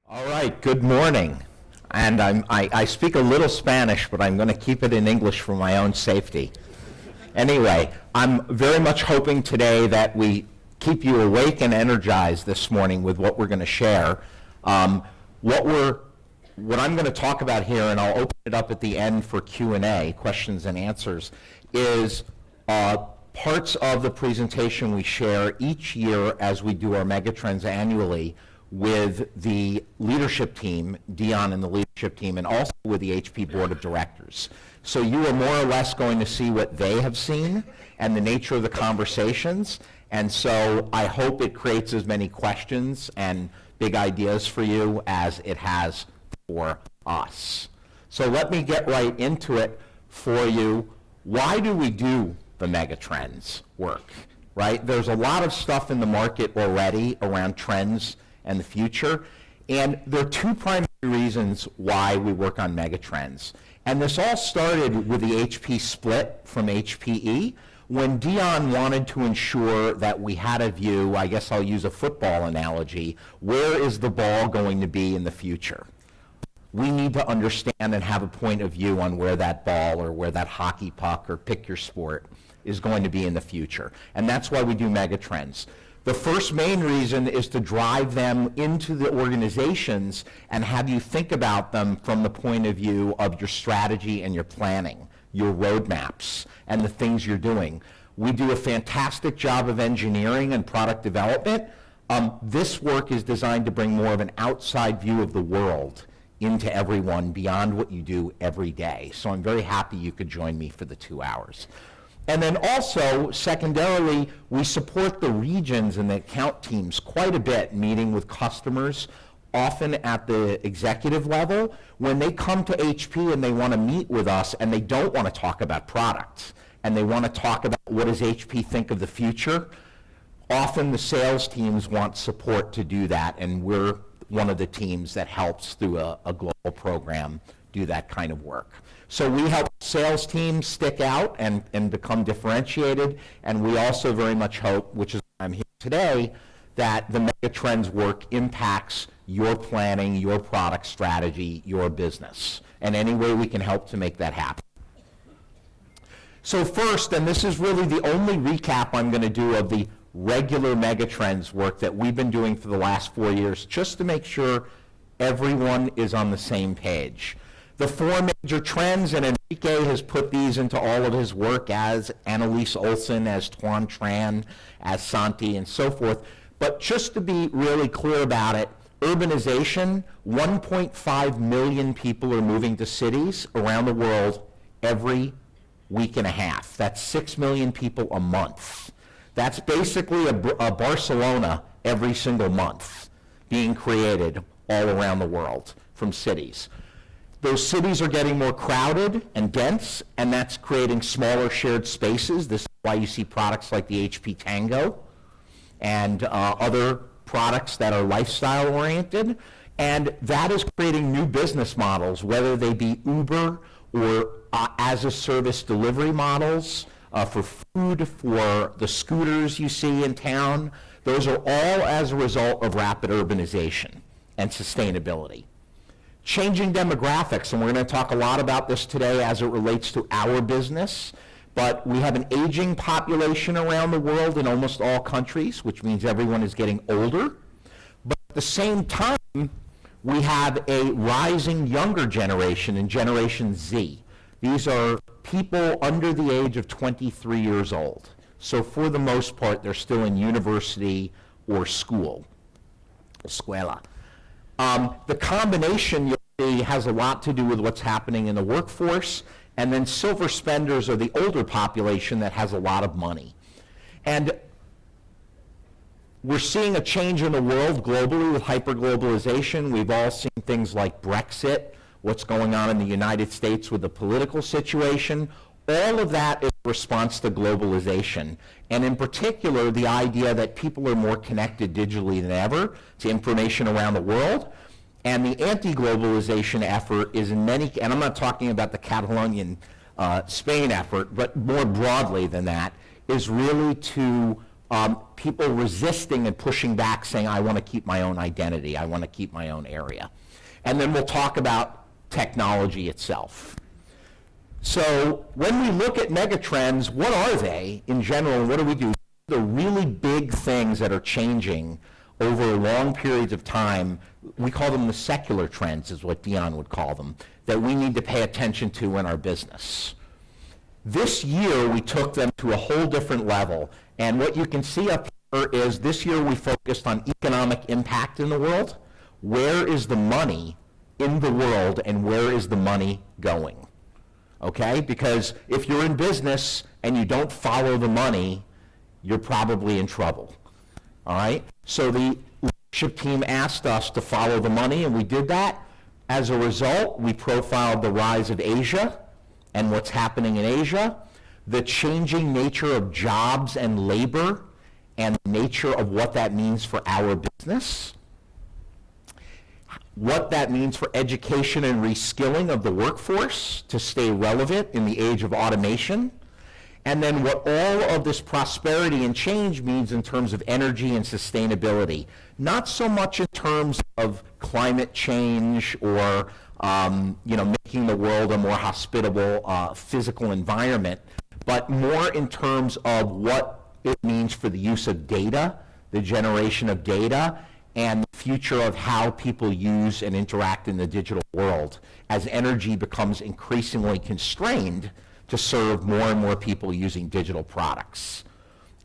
All right, good morning. And I speak a little Spanish, but I'm going to keep it in English for my own safety. Anyway, I'm very much hoping today that we keep you awake and energized this morning with what we're going to share. What I'm going to talk about here, and I'll open it up at the end for Q&A, questions and answers, is parts of the presentation we share each year as we do our Megatrends annually with the leadership team, Dion and the leadership team, and also with the HP Board of Directors. So you are more or less going to see what they have seen and the nature of the conversations. And so I hope it creates as many questions and big ideas for you as it has for us. So let me get right into it for you. Why do we do the Megatrends work, right? There's a lot of stuff in the market already around trends and the future. And there are two primary reasons why we work on megatrends. And this all started with the HP split from HPE when Dion wanted to ensure that we had a view, I guess I'll use a football analogy, where is the ball going to be in the future? We need to understand and have a point of view on where that ball or where that hockey puck or pick your sport is going to be in the future. And that's why we do megatrends. The first main reason is to drive them into the organizations and have you think about them from the point of view of your strategy and your planning, your roadmaps, and the things you're doing. We do a fantastic job of engineering and product development. This work is designed to bring more of an outside view of the world into everyone beyond what you do every day. So I'm very happy you could join me for the 2 hours. And then also, secondarily, we support the regions and the account teams quite a bit, meeting with customers, often at the executive level. When they come to HP and they want to meet with us and they don't want to talk about products, and they want to talk about what does HP think of the future, often the sales teams want support to do that, and we're one of the teams that helps through a global program do that kind of work. So we help sales teams stick out and become differentiated, and we also very much hope, which is why I'm here today, that the megatrends work impacts your planning, your product strategy, your business, and any way we can help to make that happen. So first, and this is really the only recap I'm going to do of the regular megatrends work that we've been doing for the last 4 years, just to make sure everyone is on the same page. The four major trends, and Enrique has put these into all of his work, as Annalise Olson, as Tuan Tran, as Santi, and so forth. But just to be really clear about it, urbanization, 1.5 million people are moving to cities around the world every week and a half. That's 6 million people a month. That's basically a Barcelona every single month being created all around the world from cities. Those cities are getting more crowded and dense, and that's creating smaller shared spaces. This is why you see products like the HP Tango and other products that are lifestyle oriented. And that is creating new business models, whether they be Uber or as-a-service delivery models for food, for the scooters you see in town. Those are all as a result of rapid urbanization and sustainability. Changing demographics, and we're going to talk a lot about this today as it relates to our business, but we have an aging population around the world in almost all countries, which means everyone is getting older. But at the same time, we have a rising younger generation in Generation Z. These are people under the age of 23 years old. So for the most part, they're still in university or school, escuela. The combination you'll see has a lot to do with what's happening in the workforce, and then silver spenders are the older population that has a lot of money. And we're seeing a change in the world globally with hyperglobalization. We've all seen things like Brexit, what's going on in the United States with the political situation. All of that is a response to globalization, and in particular, the idea that people are more connected digitally than ever to information around the world. And the anti-globalization effort is in many, and I'm not talking about the Catalonian Spain effort, but more broadly than that, is really to people resisting and pushing back, saying, I want to keep my own identity, I want to keep my own area. And then we'll talk about technology itself. So when we look at megatrends, what are they in general? What do we do? The really big things that are changing over long periods of time, we call them the secular trends, is what Dion would call them, that we need to pay attention to in our business. This year, we took them to a whole different level. And what you can see up here is this year we focused on economic impact in the world. Where is the money in the world and where is the money going? Okay? Because if you're in business and you don't follow the money, you're probably in trouble. All right? So the leadership team asked us to follow the money, and we did that. As a result, we profiled the rise of Asia and what's happening in Asia, the changing nature of jobs and labor, and the nature of what that means for our business, what that means for education and reskilling of the workforce to stay relevant in the age of automation, and then what all of this prosperity and change means in terms of energy and sustainability. Not so much in terms of climate change or making the world a more hospitable physical environment, but more in terms of what it means for the use of data, the generation of data, and the future of how people use and interact in the digital world as energy becomes increasingly constrained to serve more and more people using digital products.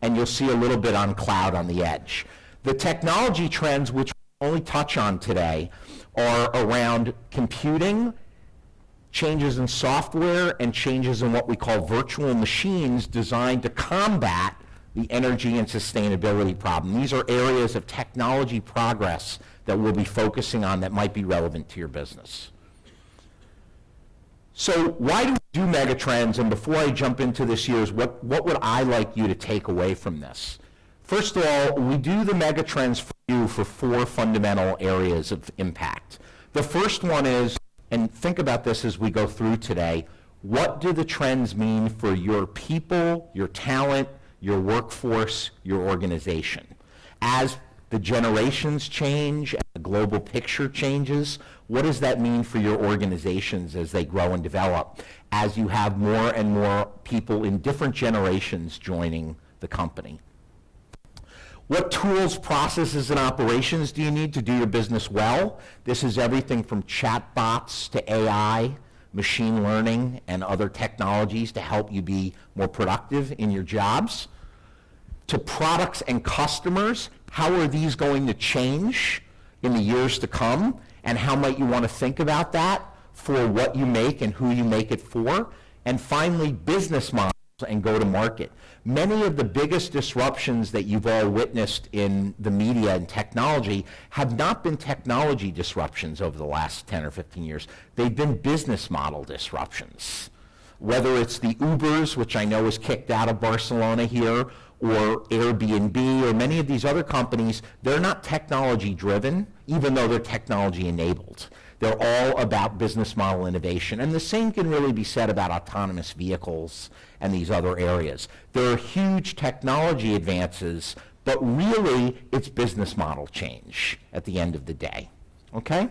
And you'll see a little bit on cloud on the edge. The technology trends, which we'll only touch on today, are around computing, changes in software, and changes in what we call virtual machines designed to combat the energy and sustainability problem. These are areas of technology progress that we'll be focusing on that might be relevant to your business. So why do we do megatrends? And before I jump into this year's, what would I like you to take away from this? First of all, we do the megatrends for you for 4 fundamental areas of impact. The first one is, and think about this as we go through today, what do the trends mean for your people, your talent, your workforce, your organization? As the generations change, and the global picture changes, what does that mean for your organizations as they grow and develop, as you have more and more people in different generations joining the company? What tools, processes, and operations do you need to do your business well? This is everything from chatbots to AI, machine learning, and other technologies to help you be more productive in your jobs. To products and customers, how are these going to change in the years to come? And how might you want to think about that for what you make and who you make it for? And finally, business models and go-to-market. Many of the biggest disruptions that you've all witnessed in the media and technology have not been technology disruptions over the last 10 or 15 years. They've been business model disruptions. Whether it's the Ubers, which I know is kicked out of Barcelona here, or Airbnb, or many of these other companies, they're not technology driven, even though they're technology enabled. They're all about business model innovation. And the same can really be said about autonomous vehicles and these other areas. There are huge technology advances, but really it's business model change at the end of the day. Okay?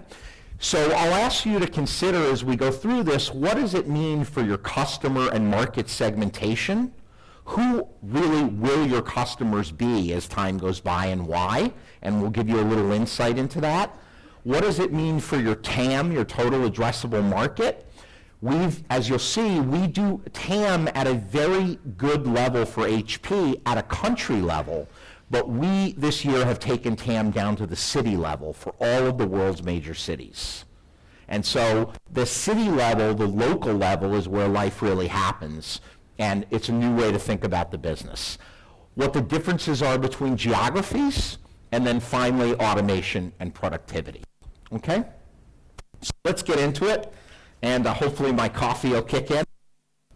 So I'll ask you to consider as we go through this, what does it mean for your customer and market segmentation? Who really will your customers be as time goes by and why? And we'll give you a little insight into that. What does it mean for your TAM, your total addressable market? As you'll see, we do TAM at a very good level for HP at a country level, but we this year have taken TAM down to the city level for all of the world's major cities. And so the city level, the local level, is where life really happens, and it's a new way to think about the business. What the differences are between geographies, and then finally automation and productivity. Okay? So let's get into it, and hopefully my coffee will kick in.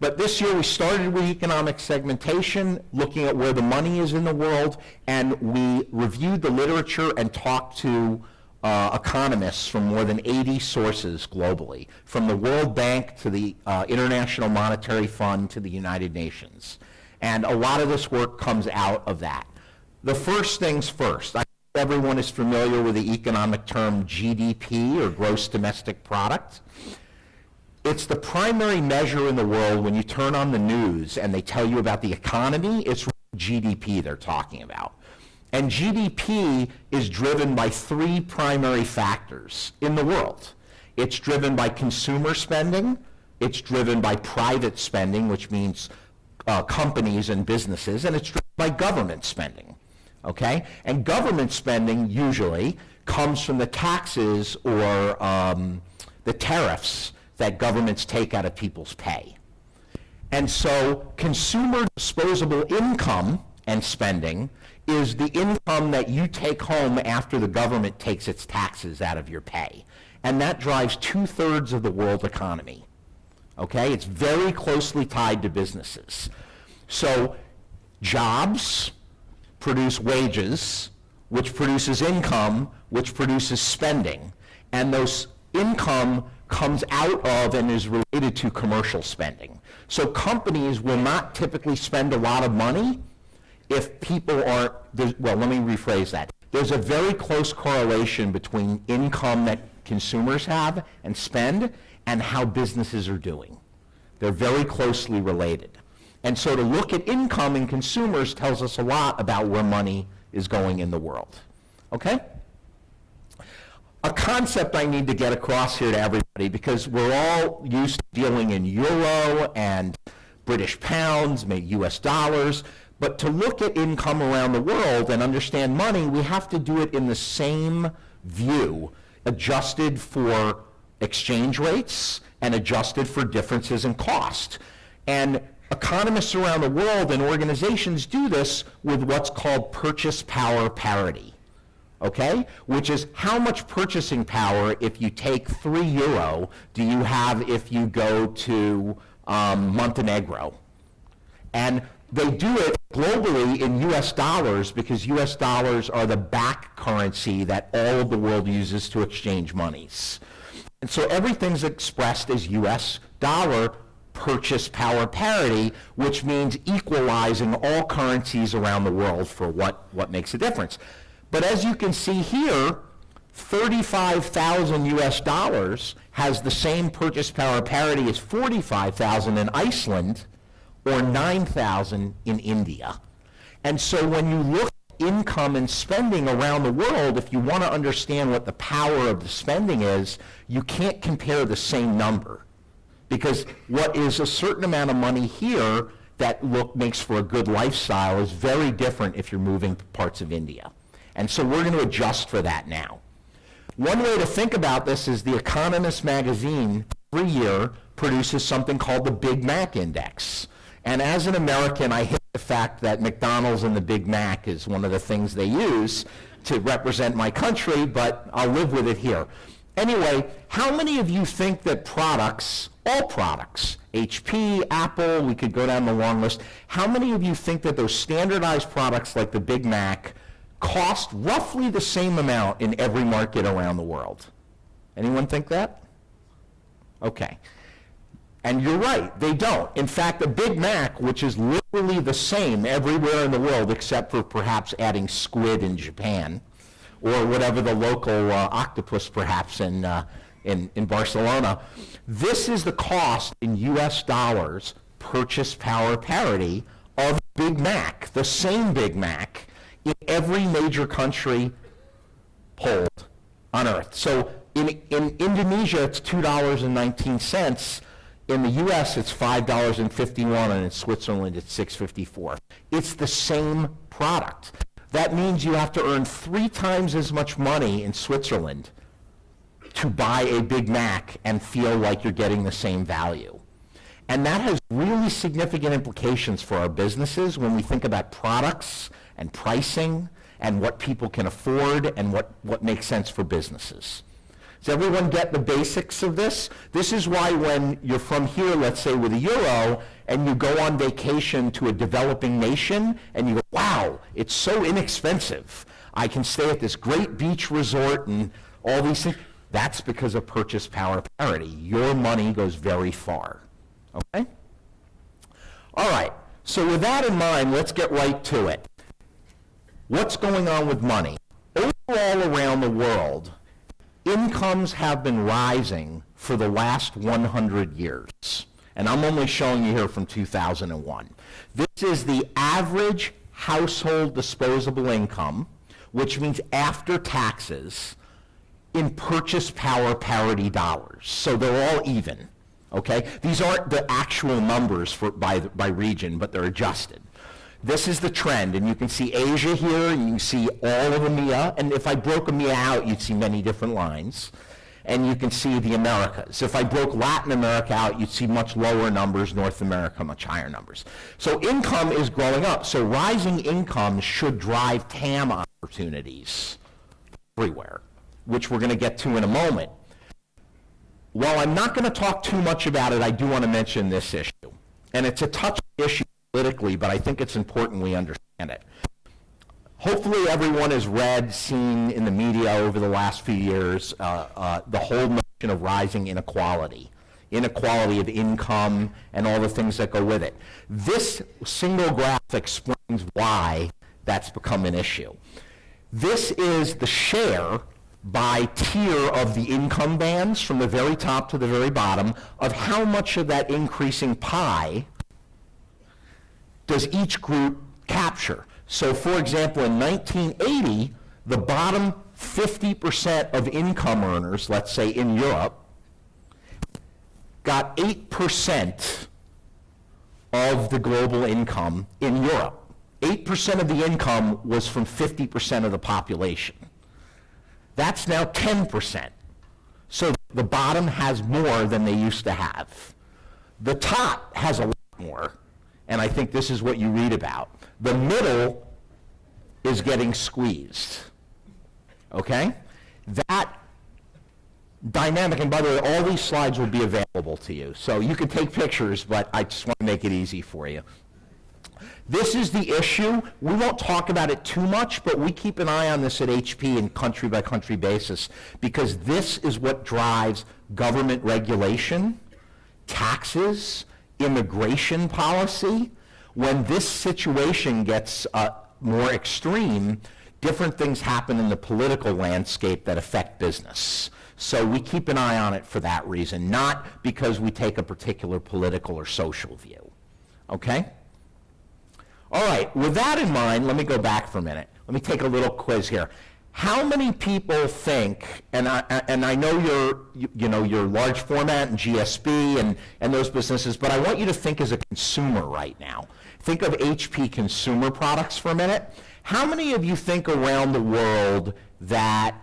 But this year we started with economic segmentation, looking at where the money is in the world, and we reviewed the literature and talked to economists from more than 80 sources globally, from the World Bank to the International Monetary Fund to the United Nations. And a lot of this work comes out of that. the first things first. I think everyone is familiar with the economic term GDP, or gross domestic product. It's the primary measure in the world when you turn on the news and they tell you about the economy. It's GDP they're talking about. And GDP is driven by three primary factors in the world. It's driven by consumer spending, it's driven by private spending, which means companies and businesses, and it's driven by government spending, okay? And government spending usually comes from the taxes or the tariffs that governments take out of people's pay. And so consumer disposable income and spending is the income that you take home after the government takes its taxes out of your pay. And that drives 2/3 of the world economy. Okay? It's very closely tied to businesses. So jobs produce wages, which produces income, which produces spending. And those income comes out of and is related to commercial spending. So companies will not typically spend a lot of money if people aren't, well, let me rephrase that. There's a very close correlation between income that consumers have and spend and how businesses are doing. They're very closely related. And so to look at income in consumers tells us a lot about where money is going in the world. Okay? A concept I need to get across here to everybody, because we're all used to dealing in euro and British pounds, maybe US dollars, but to look at income around the world and understand money, we have to do it in the same view, adjusted for exchange rates and adjusted for differences in cost. And economists around the world and organizations do this with what's called purchase power parity, okay? Which is how much purchasing power, if you take €3, do you have if you go to Montenegro? And they do it globally in US dollars because US dollars are the back currency that all of the world uses to exchange monies. And so everything's expressed as US dollar purchase power parity, which means equalizing all currencies around the world for what makes a difference. But as you can see here, 35,000 US dollars has the same purchase power parity as 45,000 in Iceland, or 9,000 in India. And so when you look at income and spending around the world, if you want to understand what the power of the spending is, you can't compare the same number. Because what is a certain amount of money here that makes for a good lifestyle is very different if you're moving to parts of India. And so we're going to adjust for that now. One way to think about this is The Economist magazine every year produces something called the Big Mac Index. And as an American, I hate the fact that McDonald's and the Big Mac is one of the things they use to represent my country, but I'll live with it here. Anyway, how many of you think that products, all products, HP, Apple, we could go down the long list, how many of you think that those standardized products like the Big Mac cost roughly the same amount in every market around the world? Anyone think that? Okay. And you're right, they don't. In fact, a Big Mac, which is literally the same everywhere in the world except for perhaps adding squid in Japan, or whatever the local octopus perhaps in Barcelona, this is the cost in US dollars, purchase power parity, of Big Mac, the same Big Mac, in every major country polled on Earth. So in Indonesia, it's $2.19. In the US, it's $5.51, and in Switzerland, it's $6.54. It's the same product. That means you have to earn 3 times as much money in Switzerland to buy a Big Mac and feel like you're getting the same value. And that has really significant implications for our businesses when we think about products and pricing and what people can afford and what makes sense for businesses. Does everyone get the basics of this? This is why when you're from here, let's say with a euro, and you go on vacation to a developing nation, and you go, wow, it's so inexpensive. I can stay at this great beach resort and all these things. That's because of purchase power parity. Your money goes very far. Okay? All right. So with that in mind, let's get right to it. What's going on with money? Overall around the world, incomes have been rising for the last 100 years. And I'm only showing you here from 2001. This is the average household disposable income, which means after taxes, in purchase power parity dollars. So they're all even, okay? These aren't the actual numbers by region, but they're adjusted. This is the trend, and you can see Asia here, and you can see all of EMEA, and if I broke EMEA out, you'd see many different lines. And you can see the Americas. If I broke Latin America out, you'd see much lower numbers, North America, much higher numbers. So income is growing up. So rising income should drive TAM opportunities everywhere, which we're going to get to in a moment. While I'm not going to talk too much about it, I do want to mention this issue. And it's a touchy issue politically, but I think it's important we understand it. Hopefully everyone has read, seen in the media over the last few years, the whole notion of rising inequality of income, and all the things that go with it. This single graph explains why that's become an issue. This is the share by tier of the income bands from the very top to the very bottom of how much of that increasing pie does each group capture. So, for example, in 1980, the bottom 50% of income earners, let's say in Europe, got 8% of the global income in Europe. 8% of the income was from 50% of the population. That's now 10%. So the bottom has more than they used to have. The top has a lot more, and I think this is what you read about. The middle is getting squeezed, okay? That dynamic, and by the way, all these slides will be available to you. So you can take pictures, but I just want to make it easy for you. This is the issue. We won't talk about it too much, but we keep an eye on this at HP in country-by-country basis, because this is what drives government regulation, taxes, immigration policy. When this situation gets more extreme, different things happen in the political landscape that affect business. So we keep an eye on it for that reason, not because we take a particular political or social view. Okay? All right, with that in mind, let me go back for a minute. Let me take a little quiz here. How many people think, and I know you're large format and GSB and those businesses, but I want you to think as a consumer right now. Think of HP consumer products for a minute. How many of you think around the world that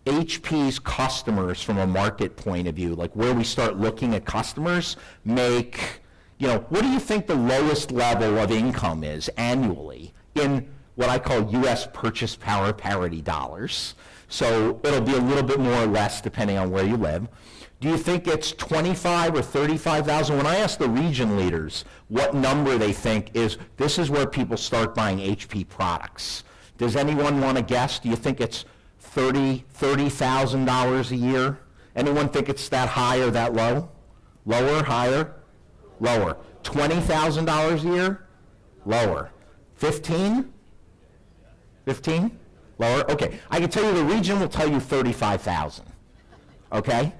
HP's customers, from a market point of view, like where we start looking at customers, make, what do you think the lowest level of income is annually in what I call U.S. purchase power parity dollars? So it'll be a little bit more or less depending on where you live. Do you think it's 25 or 35,000? When I ask the region leaders what number they think this is where people start buying HP products. Does anyone want to guess? Do you think it's $30,000 a year? Anyone think it's that high or that low? Lower, higher? Lower. $20,000 a year? Lower. 15? 15? Lower? Okay. I can tell you the region will tell you 35,000. Okay?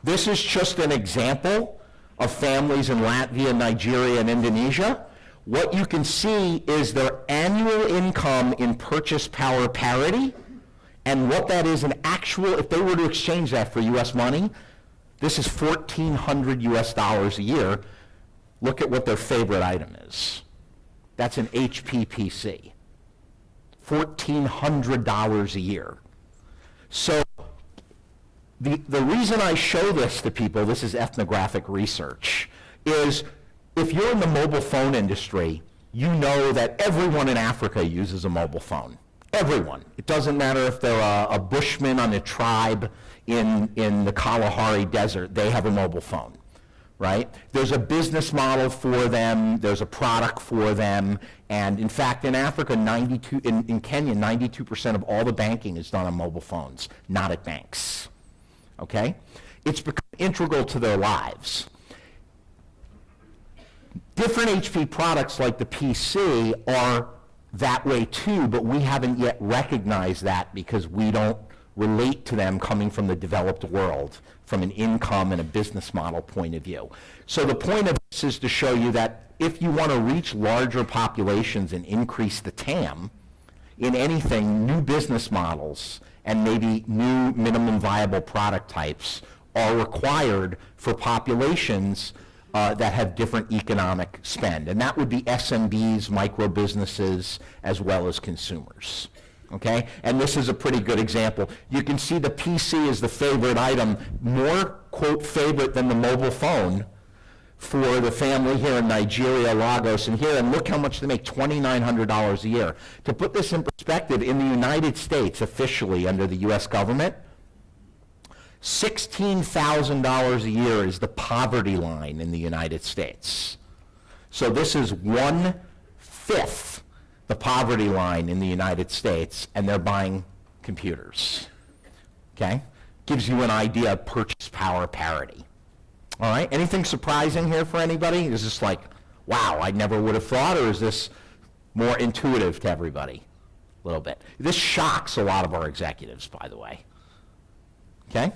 This is just an example of families in Latvia, Nigeria, and Indonesia. What you can see is their annual income in purchase power parity, and what that is in actual, if they were to exchange that for U.S. money, this is $1,400 US a year. Look at what their favorite item is. That's an HP PC. $1,400 a year. So the reason I show this to people, this is ethnographic research, is if you're in the mobile phone industry, you know that everyone in Africa uses a mobile phone. Everyone. It doesn't matter if they're a bushman on a tribe in the Kalahari Desert, they have a mobile phone, right? There's a business model for them, there's a product for them, and in fact in Africa, in Kenya, 92% of all the banking is done on mobile phones, not at banks. Okay? It's become integral to their lives. Different HP products like the PC are that way too, but we haven't yet recognized that because we don't relate to them coming from the developed world, from an income and a business model point of view. So the point of this is to show you that if you want to reach larger populations and increase the TAM, in anything, new business models and maybe new minimum viable product types are required for populations that have different economic spend. And that would be SMBs, micro businesses, as well as consumers. Okay? And this is a pretty good example. You can see the PC is the favorite item, more, quote, favorite than the mobile phone for the family here in Nigeria, Lagos, and here, and look how much they make, $2,900 a year. To put this in perspective, in the United States, officially under the US government, $16,000 a year is the poverty line in the United States. So this is 1/5 the poverty line in the United States, and they're buying computers. Okay? Gives you an idea of purchase power parity. All right? Anything surprising here for anybody? Is this like, wow, I never would have thought, or is this more intuitive to everybody? A little bit. This shocks a lot of our executives, by the way. Okay?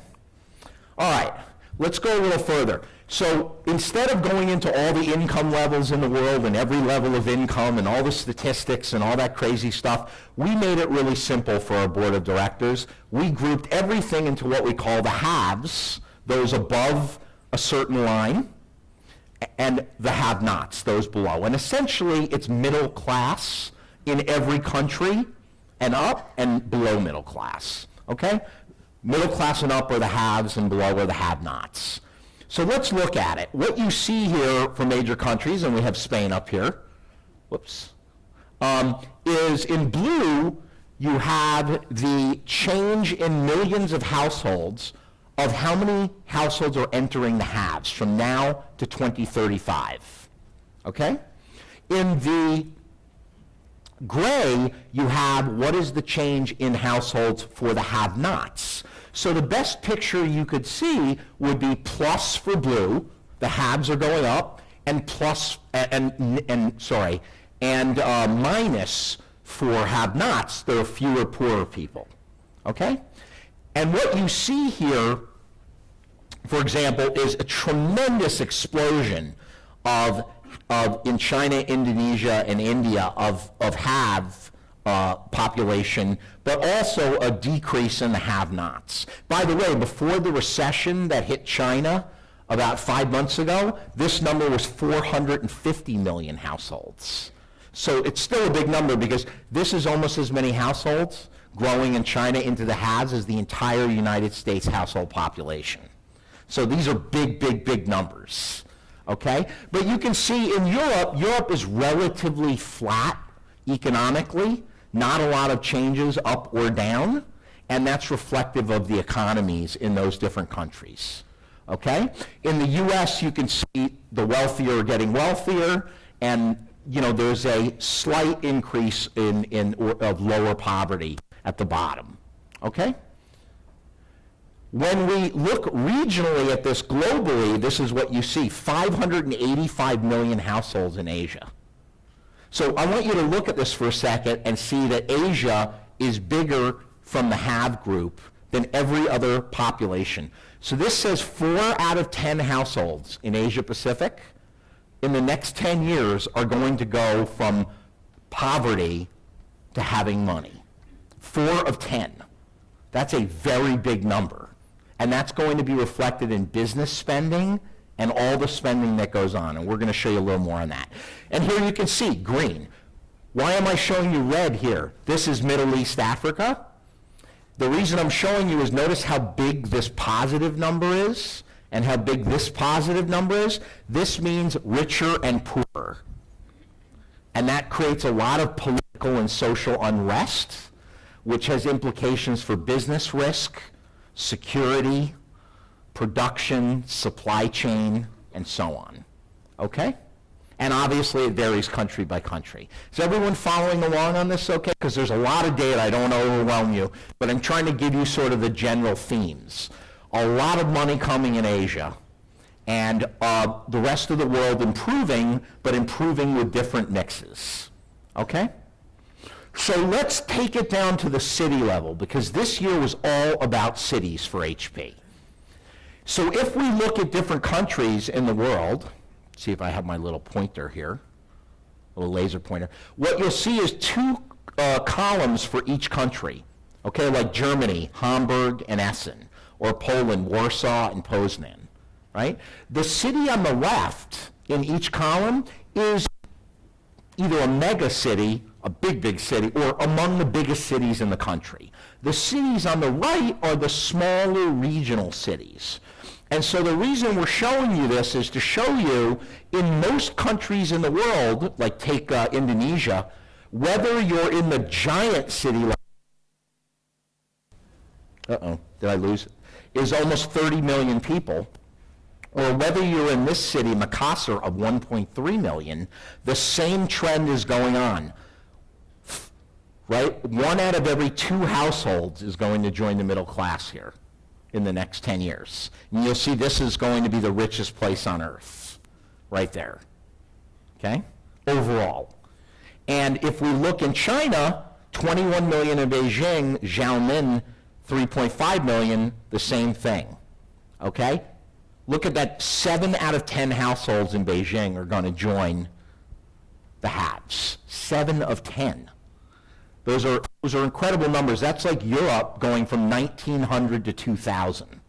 All right, let's go a little further. So instead of going into all the income levels in the world and every level of income and all the statistics and all that crazy stuff, we made it really simple for our board of directors. We grouped everything into what we call the haves, those above a certain line, and the have-nots, those below. And essentially, it's middle class in every country, and up and below middle class, okay? Middle class and up are the haves, and below are the have-nots. So let's look at it. What you see here for major countries, and we have Spain up here, whoops, is in blue, you have the change in millions of households of how many households are entering the haves from now to 2035, okay? In the gray, you have what is the change in households for the have-nots. So the best picture you could see would be plus for blue, the haves are going up, and plus minus for have-nots, there are fewer poorer people. Okay? And what you see here, for example, is a tremendous explosion of in China, Indonesia, and India of have population, but also a decrease in the have-nots. By the way, before the recession that hit China about 5 months ago, this number was 450 million households. So it's still a big number because this is almost as many households growing in China into the haves as the entire United States household population. So these are big, big, big numbers. Okay? But you can see in Europe, Europe is relatively flat economically, not a lot of changes up or down, and that's reflective of the economies in those different countries. Okay? In the US, you can see the wealthier are getting wealthier, and there's a slight increase of lower poverty at the bottom. Okay? When we look regionally at this globally, this is what you see, 585 million households in Asia. So I want you to look at this for a second and see that Asia is bigger from the have group than every other population. So this says 4 out of 10 households in Asia Pacific in the next 10 years are going to go from poverty to having money. 4 of 10. That's a very big number. And that's going to be reflected in business spending and all the spending that goes on. And we're going to show you a little more on that. And here you can see green. Why am I showing you red here? This is Middle East Africa. The reason I'm showing you is notice how big this positive number is and how big this positive number is. This means richer and poorer. And that creates a lot of political and social unrest, which has implications for business risk, security, production, supply chain, and so on. Okay? And obviously it varies country by country. Is everyone following along on this okay? Because there's a lot of data, I don't want to overwhelm you, but I'm trying to give you sort of the general themes. A lot of money coming in Asia, and the rest of the world improving, but improving with different mixes. Okay? So let's take it down to the city level, because this year was all about cities for HP. So if we look at different countries in the world, see if I have my little pointer here, little laser pointer, what you'll see is two columns for each country, okay, like Germany, Hamburg and Essen, or Poland, Warsaw and Poznan, right? The city on the left in each column is either a mega city, a big city, or among the biggest cities in the country. The cities on the right are the smaller regional cities. And so the reason we're showing you this is to show you, in most countries in the world, like take Indonesia, whether you're in the giant city, did I lose it? Is almost 30 million people, or whether you're in this city, Makassar, of 1.3 million, the same trend is going on, right? 1 out of every 2 households is going to join the middle class here in the next 10 years. And you'll see this is going to be the richest place on earth, right there, okay, overall. And if we look in China, 21 million in Beijing, Xiamen, 3.5 million, the same thing, okay? Look at that, 7 out of 10 households in Beijing are going to join the haves. 7 of 10. Those are incredible numbers. That's like Europe going from 1900 to 2000,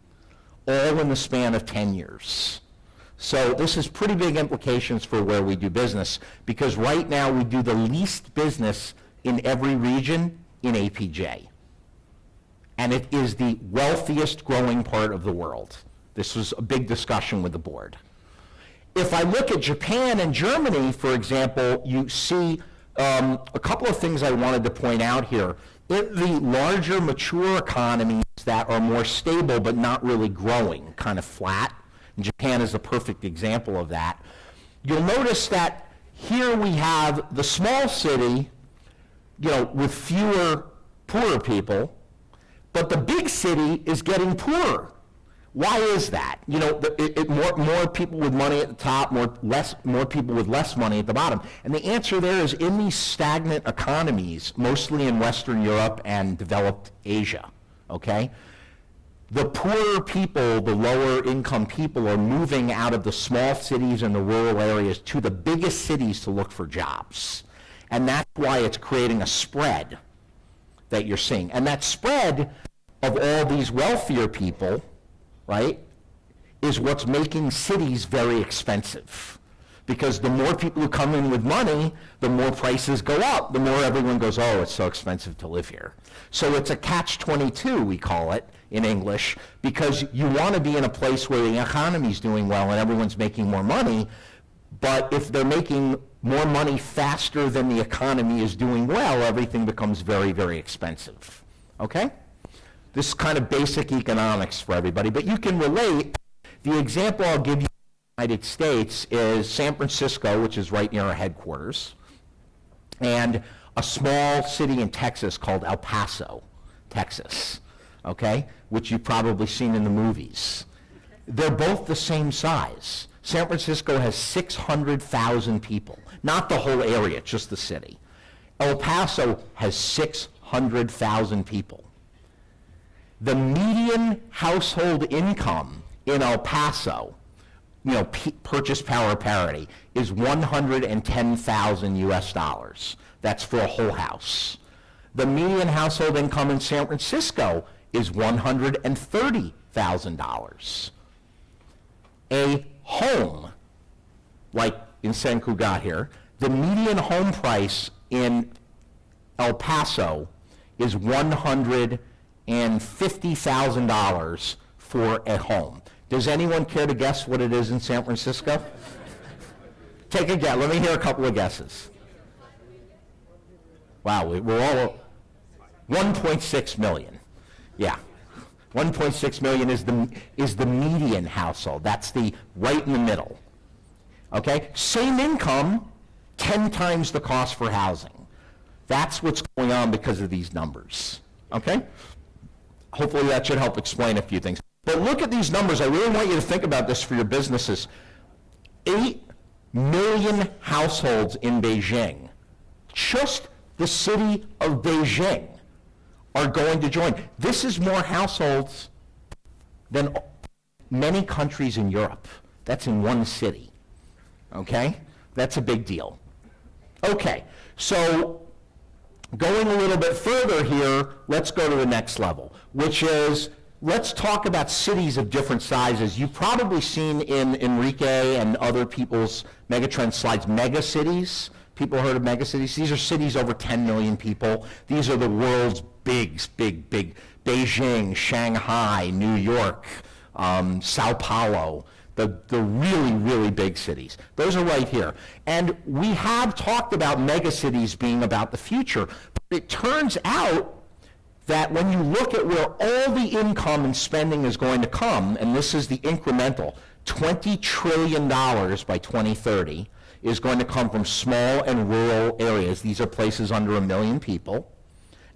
all in the span of 10 years. So this has pretty big implications for where we do business, because right now we do the least business in every region in APJ. And it is the wealthiest growing part of the world. This was a big discussion with the board. If I look at Japan and Germany, for example, you see a couple of things I wanted to point out here. In the larger mature economies that are more stable but not really growing, kind of flat, and Japan is a perfect example of that, you'll notice that here we have the small city, you know, with fewer poorer people, but the big city is getting poorer. Why is that? You know, more people with money at the top, more people with less money at the bottom. And the answer there is, in these stagnant economies, mostly in Western Europe and developed Asia, okay, the poorer people, the lower income people, are moving out of the small cities and the rural areas to the biggest cities to look for jobs. And that's why it's creating a spread that you're seeing. And that spread of all these wealthier people, right, is what's making cities very expensive. Because the more people who come in with money, the more prices go up, the more everyone goes, oh, it's so expensive to live here. So it's a catch-22, we call it in English, because you want to be in a place where the economy's doing well and everyone's making more money, but if they're making more money faster than the economy is doing well, everything becomes very, very expensive, okay? This is kind of basic economics for everybody, but you can relate. The example I'll give you in the United States is San Francisco, which is right near our headquarters, and a small city in Texas called El Paso, Texas, okay, which you've probably seen in the movies. They're both the same size. San Francisco has 600,000 people, not the whole area, just the city. El Paso has 600,000 people. The median household income in El Paso, you know, purchase power parity, is 110,000 US dollars. That's for a whole house. The median household income in San Francisco is $130,000. A home, like in San Cugat here, the median home price in El Paso is $150,000 for a home. Does anyone care to guess what it is in San Francisco? Take a guess. Let me hear a couple of guesses. Wow, we're all 1.6 million. Yeah. 1.6 million is the median household. That's the right in the middle. Okay? Same income, 10 times the cost for housing. That's what's going on because of these numbers. Okay? Hopefully that should help explain a few things. But look at these numbers. I really want you to think about this for your businesses. 8 million households in Beijing. Just the city of Beijing are going to join. This is more households than many countries in Europe. That's in one city, okay? That's a big deal. Okay, so going a little bit further here, let's go to the next level, which is, let's talk about cities of different sizes. You've probably seen in Enrique and other people's megatrend slides, megacities. People heard of megacities? These are cities over 10 million people. These are the world's big. Beijing, Shanghai, New York, Sao Paulo, the really, really big cities. Those are right here. And we have talked about megacities being about the future. But it turns out that when you look at where all the income and spending is going to come, and this is the incremental, $20 trillion by 2030 is going to come from small and rural areas. These are places under 1 million people,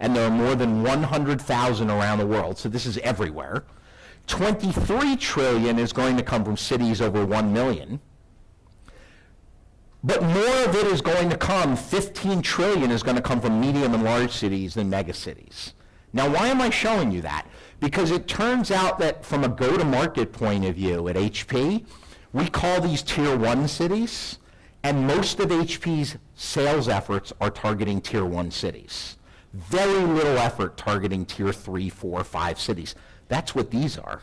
and there are more than 100,000 around the world, so this is everywhere. 23 trillion is going to come from cities over 1 million. But more of it is going to come, 15 trillion is going to come from medium and large cities than megacities. Now, why am I showing you that? Because it turns out that from a go-to-market point of view at HP, we call these tier 1 cities, and most of HP's sales efforts are targeting tier 1 cities. Very little effort targeting tier 3, 4, 5 cities. That's what these are.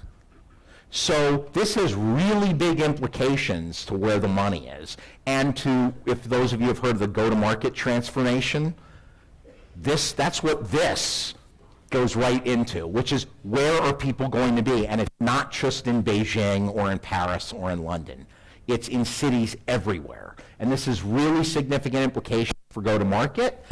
So this has really big implications to where the money is. And to, if those of you have heard of the go-to-market transformation, that's what this goes right into, which is where are people going to be? And it's not just in Beijing or in Paris or in London. It's in cities everywhere. And this is really significant implications for go-to-market,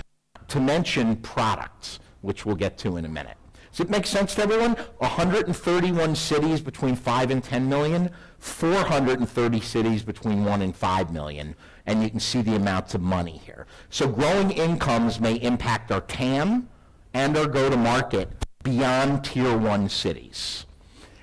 to mention products, which we'll get to in a minute. Does it make sense to everyone? 131 cities between 5 and 10 million, 430 cities between 1 and 5 million, and you can see the amounts of money here. So growing incomes may impact our TAM and our go-to-market beyond tier 1 cities.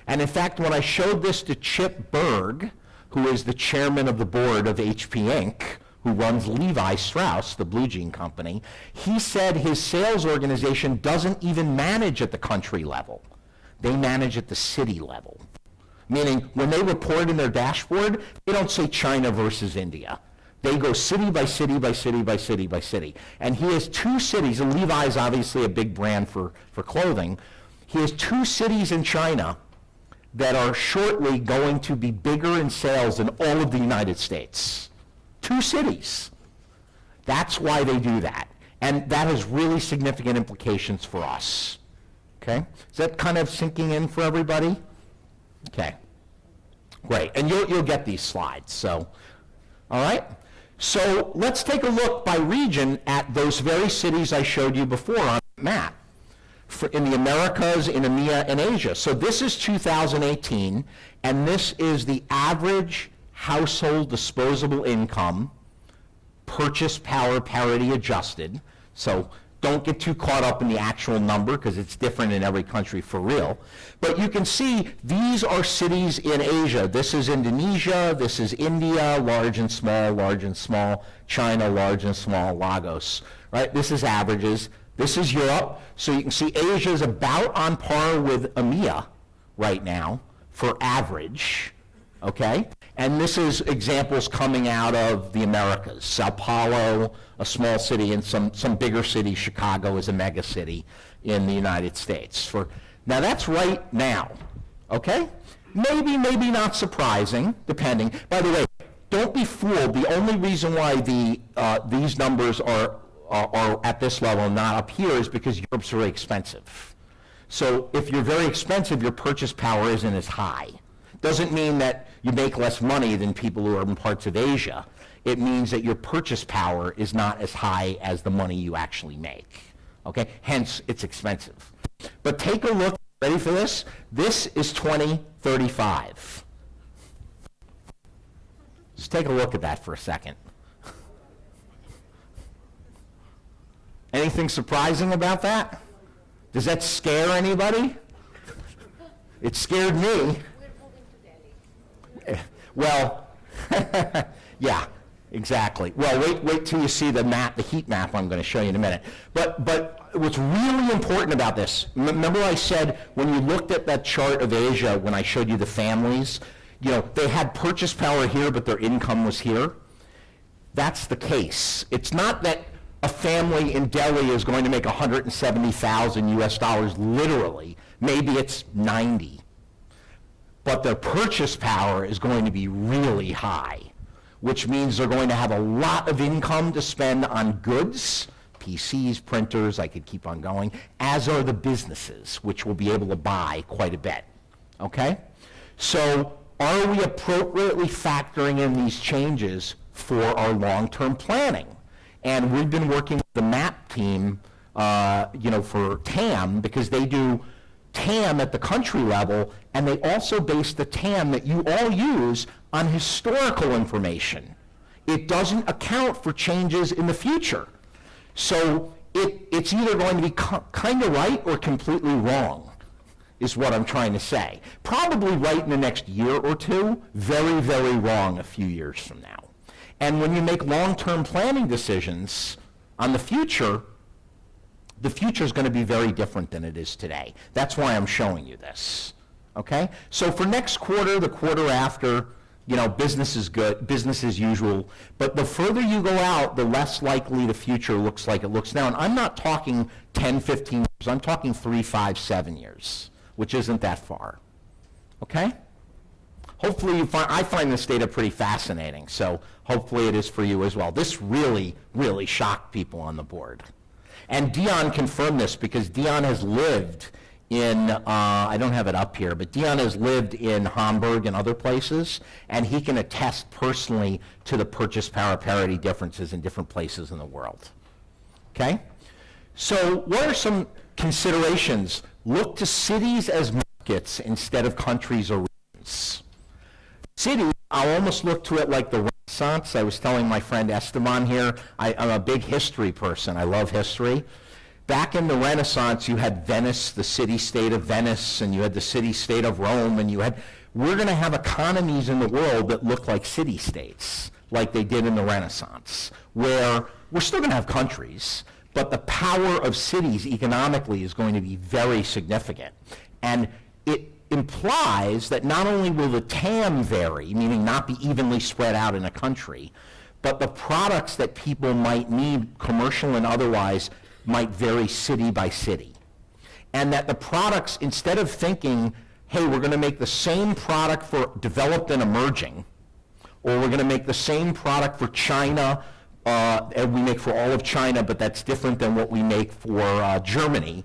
And in fact, when I showed this to Chip Berg, who is the chairman of the board of HP Inc., who runs Levi Strauss, the blue jean company, he said his sales organization doesn't even manage at the country level. They manage at the city level. Meaning, when they report in their dashboard, they don't say China versus India. They go city by city by city by city by city. And he has 2 cities, and Levi is obviously a big brand for clothing. He has 2 cities in China that are shortly going to be bigger in sales than all of the United States. 2 cities. That's why they do that. And that has really significant implications for us. Okay? Is that kind of sinking in for everybody? Okay. Great. And you'll get these slides. So, all right? So let's take a look by region at those very cities I showed you before on the map. In the Americas, in EMEA, and Asia. So this is 2018, and this is the average household disposable income, purchase power parity adjusted. So don't get too caught up in the actual number because it's different in every country for real. But you can see these are cities in Asia. This is Indonesia, this is India, large and small, China, large and small, Lagos, right? This is averages. This is Europe. So you can see Asia is about on par with EMEA right now for average, okay? And this is examples coming out of the Americas. Sao Paulo, a small city, and some bigger cities. Chicago is a mega city in the United States. Now that's right now, okay? Maybe not surprising, depending. By the way, don't be fooled. The only reason why these numbers are at this level, not up here, is because Europe's very expensive. So if you're very expensive, your purchase power isn't as high. Doesn't mean that you make less money than people who are in parts of Asia. It means that your purchase power is not as high as the money you actually make. Okay? Hence, it's expensive. But take a look, ready for this? This is 2035. Just take a look at that for a second. Anything surprising about that? Does that scare anybody? It scared me. We're moving to Delhi. Well, yeah, Exactly. Well, wait till you see the map, the heat map I'm going to show you in a minute. But what's really important about this, remember I said when you looked at that chart of Asia, when I showed you the families, you know, they had purchase power here, but their income was here? That's the case. It's not that a family in Delhi is going to make 170,000 US dollars literally. Maybe it's 90. But their purchase power is going to be really high, which means they're going to have a lot of income to spend on goods, PCs, printers, I could keep on going, as are the businesses, which will be able to buy quite a bit, okay? So are we appropriately factoring in these changes for our long-term planning? And we've been working with the MAP team, for TAM, because they do TAM at the country level, and they also base the TAM that you all use on historical information. It doesn't account for changes in the future. So it's either going to be kind of right or completely wrong, is what I'm trying to say. Probably right in the next year or two, very, very wrong a few years from now. And when you make long-term planning decisions on the future is going to be very different than it is today. That's why I'm showing you this, okay? So for next quarter, the quarter after, you know, business is good, business as usual, but the further you go out, the less likely the future looks like it looks now. And I'm not talking 10, 15 years, I'm talking 3, 5, 7 years, which isn't that far, okay? Hopefully I find this data pretty fascinating, so hopefully it is for you as well. This really, really shocked people on the board. And Dion confirmed this because Dion has lived in, I don't have it up here, but Dion has lived in Hamburg and other places, and he can attest personally to the purchase power parity differences in different places in the world. Okay? So what are some considerations? Look to cities as markets instead of countries or regions. Cities, I'll almost look to it like the Renaissance. I was telling my friend Esteban here, I'm a big history person. I love history. Back in the Renaissance, you had Venice, the city-state of Venice, and you had the city-state of Rome, and we're going to have economies in the world that look like city-states, like they did in the Renaissance, where we're still going to have countries, but the power of cities economically is going to be very significant. And it implies that not only will the TAM vary, meaning not be evenly spread out in a country, but the products that people might need, commercial and otherwise, might vary city by city. And that the products, instead of thinking, hey, we're going to make the same product for developed and emerging, or we're going to make the same product for China, and we make for all of China, but that's different than what we make for Germany,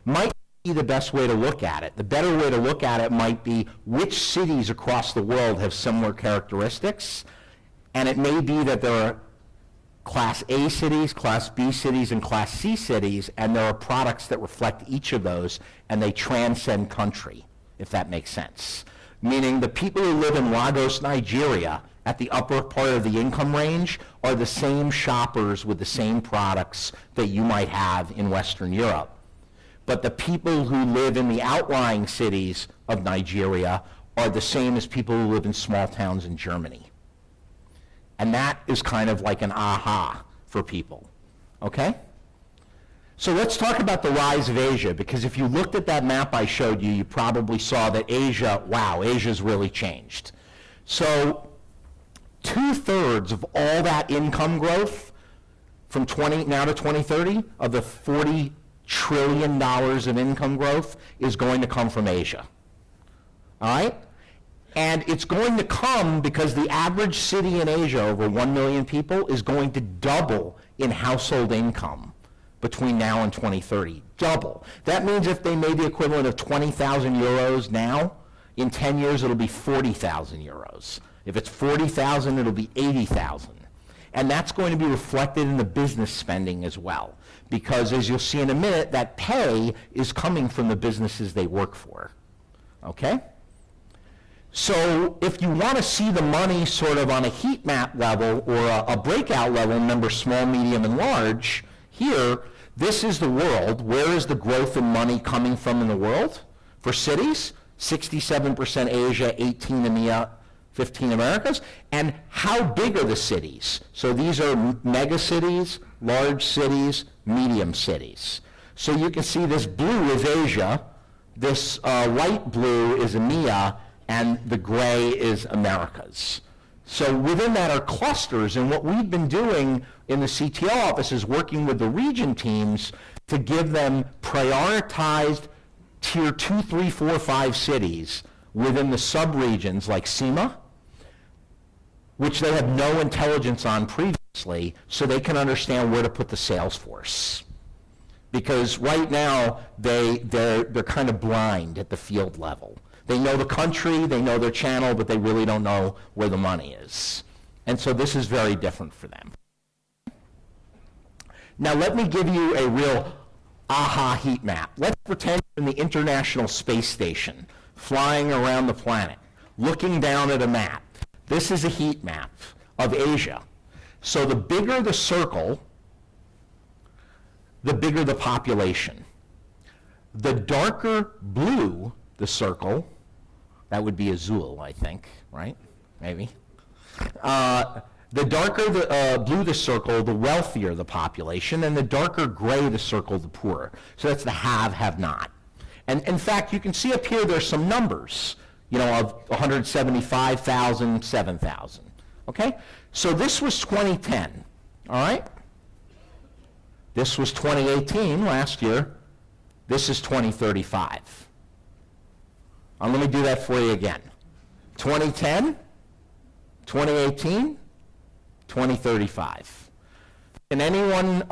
might be the best way to look at it. The better way to look at it might be which cities across the world have similar characteristics, and it may be that there are Class A cities, Class B cities, and Class C cities, and there are products that reflect each of those, and they transcend country, if that makes sense. Meaning the people who live in Lagos, Nigeria, at the upper part of the income range, are the same shoppers with the same products that you might have in Western Europe. But the people who live in the outlying cities of Nigeria are the same as people who live in small towns in Germany. And that is kind of like an aha for people, okay? So let's talk about the rise of Asia, because if you looked at that map I showed you, you probably saw that Asia, wow, Asia's really changed. So 2/3 of all that income growth from now to 2030, of the $40 trillion of income growth, is going to come from Asia, all right? And it's going to come because the average city in Asia, over 1 million people, is going to double in household income between now and 2030. Double. That means if they made the equivalent of 20,000 euros now, in 10 years it'll be 40,000 euros. If it's 40,000, it'll be 80,000. And that's going to be reflected in the business spending as well. Because as you'll see in a minute, that pay is coming from the businesses they work for. Okay? So if you want to see the money sort of on a heat map level or a breakout level, remember small, medium, and large, here, this is the world. Where is the growth in money coming from in the world? For cities, 67% Asia, 18% EMEA, 15 Americas. And how big are the cities? So these are mega cities, large cities, medium cities. So you can see this blue is Asia, this light blue is EMEA, and the gray is Americas. So within that are clusters, and what we've been doing in the CTO office is working with the region teams to give them prioritized tier 2, 3, 4, 5 cities within the sub-regions like SEMA, which they have no intelligence on previously, so they can understand where to put the sales force. Because right now, they're kind of blind at the field level. They know the country, they know their channel, but they really don't know where the money is. And so this is very different for them. Now let me give you a real aha heat map. Let's pretend you're in the International Space Station, flying around the planet, looking down at a map. This is a heat map of Asia. So the bigger the circle, the bigger the population. The darker blue the circle, that would be Azul, I think, right? Maybe. The darker the blue the circle, the wealthier the population, and the darker gray the circle, the poorer. So that's the have not. And in fact, you can see up here there's some numbers, of 175,000, 7,000. Okay? So this was 2010, all right? This was 2018, last year. This is 2035. Let me do that for you again. 2010, 2018, 2035. Can anyone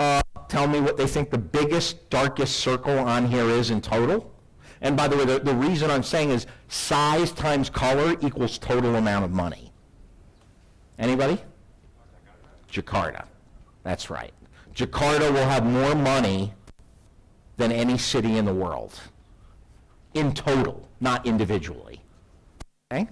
tell me what they think the biggest, darkest circle on here is in total? And by the way, the reason I'm saying is size times color equals total amount of money. Anybody? Jakarta. That's right. Jakarta will have more money than any city in the world. In total, not individually. Okay?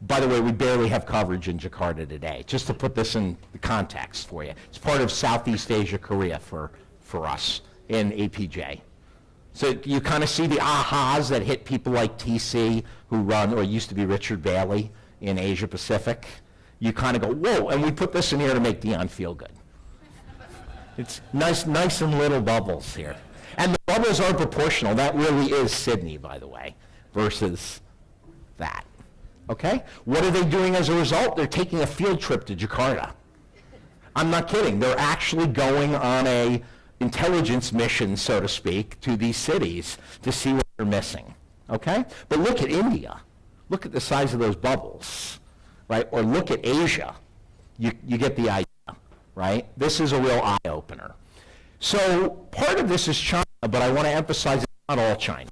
By the way, we barely have coverage in Jakarta today, just to put this in the context for you. It's part of Southeast Asia, Korea for us in APJ. So you kind of see the ahas that hit people like TC, who run, or used to be Richard Bailey in Asia Pacific. You kind of go, whoa, and we put this in here to make Dion feel good. It's nice and little bubbles here. And the bubbles are proportional. That really is Sydney, by the way, versus that. Okay? What are they doing as a result? They're taking a field trip to Jakarta. I'm not kidding. They're actually going on a intelligence mission, so to speak, to these cities to see what they're missing. Okay? But look at India. Look at the size of those bubbles, right? Or look at Asia. You get the idea, right? This is a real eye-opener. So part of this is China, but I want to emphasize it's not all China,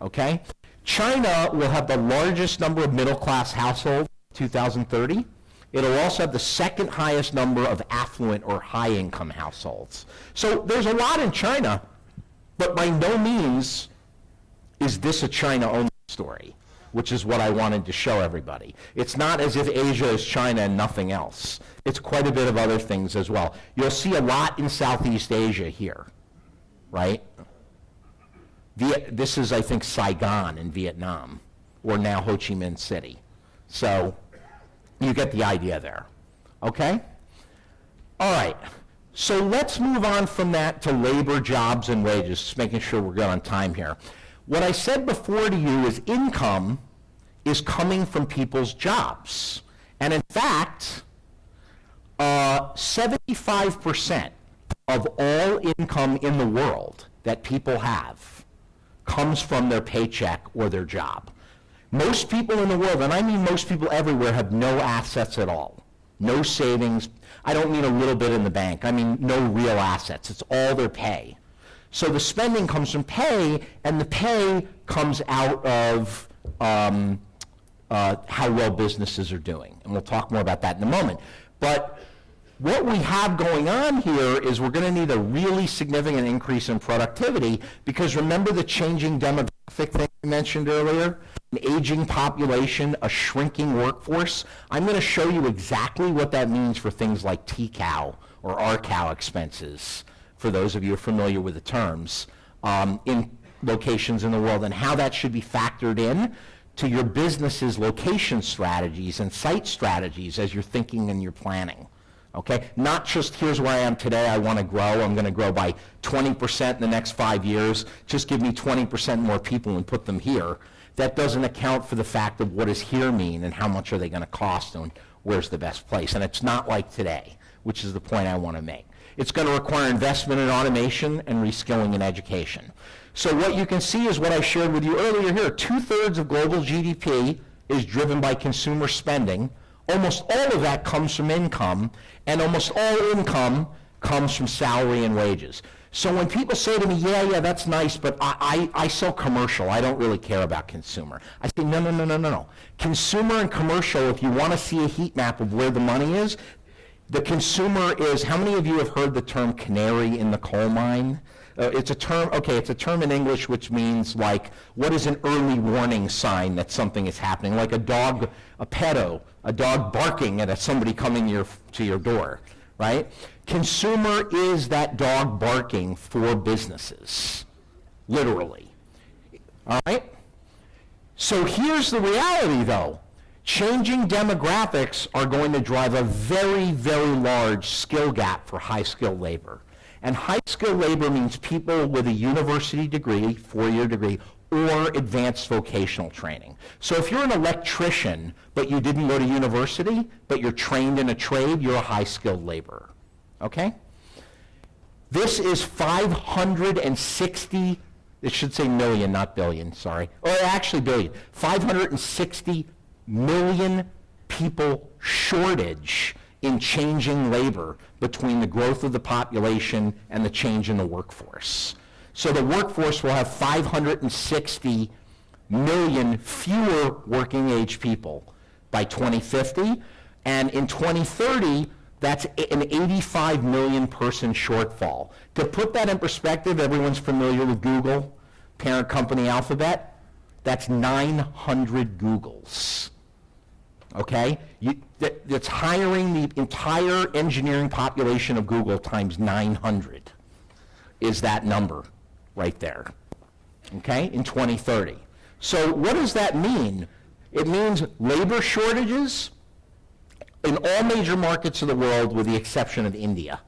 okay? China will have the largest number of middle-class households in 2030. It'll also have the second highest number of affluent or high-income households. So there's a lot in China, but by no means is this a China-only story, which is what I wanted to show everybody. It's not as if Asia is China and nothing else. It's quite a bit of other things as well. You'll see a lot in Southeast Asia here, right? This is, I think, Saigon in Vietnam, or now Ho Chi Minh City. So you get the idea there, okay? All right, so let's move on from that to labor, jobs, and wages, just making sure we're good on time here. What I said before to you is income is coming from people's jobs. And in fact, 75% of all income in the world that people have comes from their paycheck or their job. Most people in the world, and I mean most people everywhere, have no assets at all. No savings. I don't mean a little bit in the bank. I mean no real assets. It's all their pay. So the spending comes from pay, and the pay comes out of how well businesses are doing. And we'll talk more about that in a moment. But what we have going on here is we're going to need a really significant increase in productivity, because remember the changing demographic thing I mentioned earlier? An aging population, a shrinking workforce. I'm going to show you exactly what that means for things like TCOW or RCOW expenses, for those of you who are familiar with the terms, in locations in the world, and how that should be factored in to your business's location strategies and site strategies as you're thinking and you're planning. Okay? Not just here's where I am today, I want to grow, I'm going to grow by 20% in the next 5 years, just give me 20% more people and put them here. That doesn't account for the fact of what does here mean and how much are they going to cost and where's the best place. And it's not like today, which is the point I want to make. It's going to require investment in automation and reskilling in education. So what you can see is what I shared with you earlier here. 2/3 of global GDP is driven by consumer spending. Almost all of that comes from income, and almost all income comes from salary and wages. So when people say to me, yeah, that's nice, but I sell commercial, I don't really care about consumer. I say, no. Consumer and commercial, if you want to see a heat map of where the money is, the consumer is, how many of you have heard the term canary in the coal mine? It's a term in English which means like, what is an early warning sign that something is happening? Like a dog, a dog barking at somebody coming to your door, right? Consumer is that dog barking for businesses, literally, all right? So here's the reality though. Changing demographics are going to drive a very, very large skill gap for high-skilled labor. And high-skilled labor means people with a university degree, 4-year degree, or advanced vocational training. So if you're an electrician, but you didn't go to university, but you're trained in a trade, you're a high-skilled laborer, okay? This is 560, it should say million, not billion, sorry. Or actually billion. 560 million people shortage in changing labor between the growth of the population and the change in the workforce. So the workforce will have 560 million fewer working age people by 2050, and in 2030, that's an 85 million person shortfall. To put that in perspective, everyone's familiar with Google, parent company Alphabet. That's 900 Googles. Okay? That's hiring the entire engineering population of Google times 900 is that number right there, okay, in 2030. So what does that mean? It means labor shortages in all major markets of the world with the exception of India,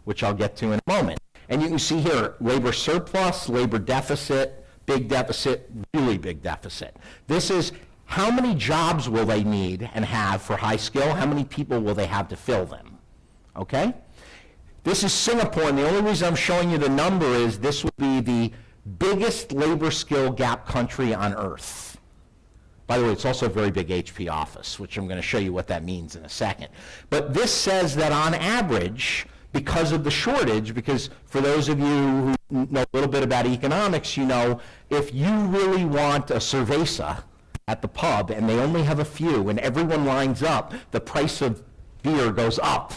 which I'll get to in a moment. And you can see here, labor surplus, labor deficit, big deficit, really big deficit. This is how many jobs will they need and have for high skill? How many people will they have to fill them? Okay? This is Singapore, and the only reason I'm showing you the number is this will be the biggest labor skill gap country on earth. By the way, it's also a very big HP office, which I'm going to show you what that means in a second. But this says that on average, because of the shortage, because for those of you who know a little bit about economics, you know, if you really want a cerveza at the pub and they only have a few and everyone lines up, the price of beer goes up.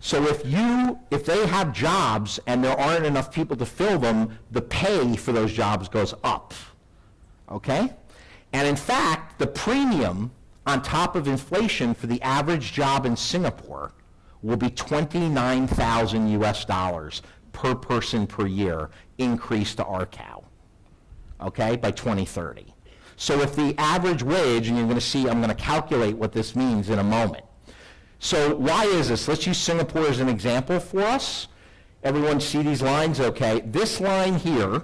So if they have jobs and there aren't enough people to fill them, the pay for those jobs goes up, okay? And in fact, the premium on top of inflation for the average job in Singapore will be 29,000 US dollars per person per year increase to RCOW, okay, by 2030. So if the average wage, and you're going to see, I'm going to calculate what this means in a moment. So why is this? Let's use Singapore as an example for us. Everyone see these lines? Okay. This line here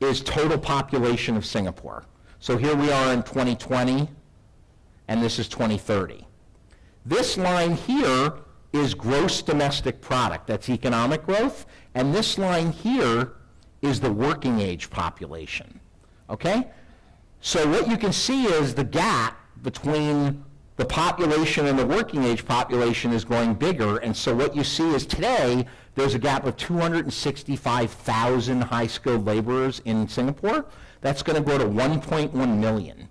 is total population of Singapore. So here we are in 2020, and this is 2030. This line here is gross domestic product. That's economic growth. And this line here is the working age population. Okay? So what you can see is the gap between the population and the working age population is growing bigger, and so what you see is today there's a gap of 265,000 high-skilled laborers in Singapore. That's going to grow to 1.1 million.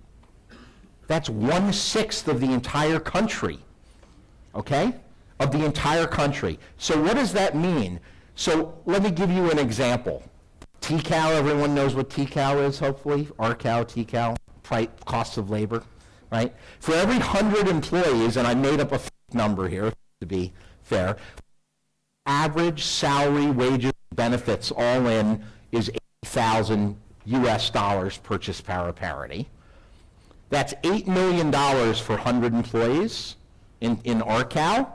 That's 1/6 of the entire country, okay? Of the entire country. So what does that mean? So let me give you an example. TCAL, everyone knows what TCAL is, hopefully. RCOW, TCAL, cost of labor, right? For every 100 employees, and I made up a number here to be fair, average salary, wages, benefits all in is 80,000 US dollars purchase power parity. That's $8 million for 100 employees in RCal.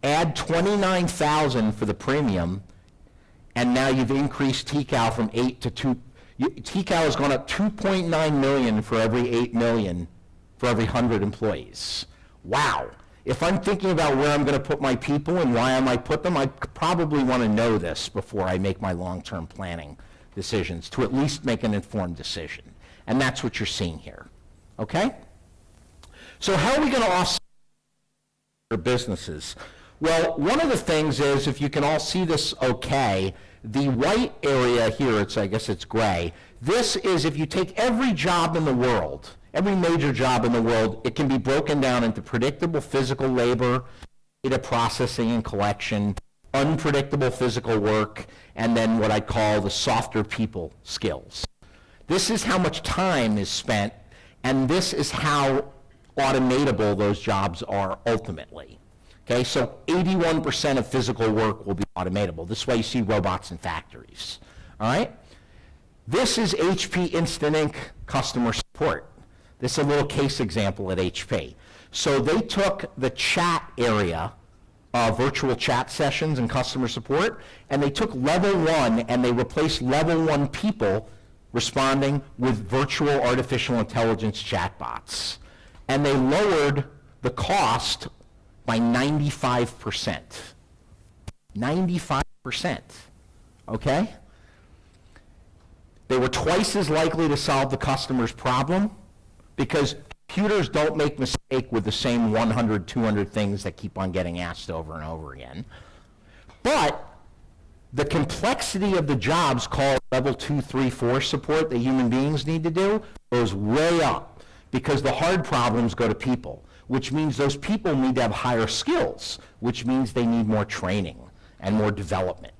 Add 29,000 for the premium, and now you've increased TCAL from 8 to 2. TCAL has gone up 2.9 million for every 8 million for every 100 employees. Wow. If I'm thinking about where I'm going to put my people and why I might put them, I probably want to know this before I make my long-term planning decisions, to at least make an informed decision. And that's what you're seeing here. Okay? So how are we going to offset your businesses? Well, one of the things is, if you can all see this okay, the white area here, I guess it's gray. This is, if you take every job in the world, every major job in the world, it can be broken down into predictable physical labor, data processing and collection, unpredictable physical work, and then what I call the softer people skills. This is how much time is spent, and this is how automatable those jobs are ultimately. Okay, so 81% of physical work will be automatable. This is why you see robots in factories. All right? This is HP Instant Ink customer support. This is a little case example at HP. So they took the chat area, virtual chat sessions and customer support, and they took level 1 and they replaced level 1 people responding with virtual artificial intelligence chatbots. And they lowered the cost by 95%. 95%, okay? They were twice as likely to solve the customer's problem because computers don't make mistake with the same 100, 200 things that keep on getting asked over and over again. But the complexity of the jobs called level 2, 3, 4 support that human beings need to do goes way up because the hard problems go to people, which means those people need to have higher skills, which means they need more training and more development.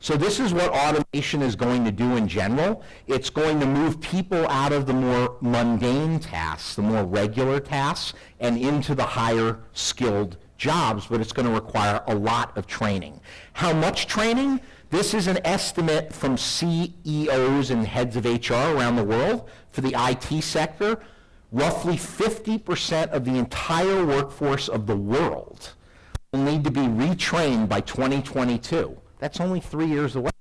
So this is what automation is going to do in general. It's going to move people out of the more mundane tasks, the more regular tasks, and into the higher skilled jobs, but it's going to require a lot of training. How much training? This is an estimate from CEOs and heads of HR around the world for the IT sector. Roughly 50% of the entire workforce of the world will need to be retrained by 2022. That's only 3 years away.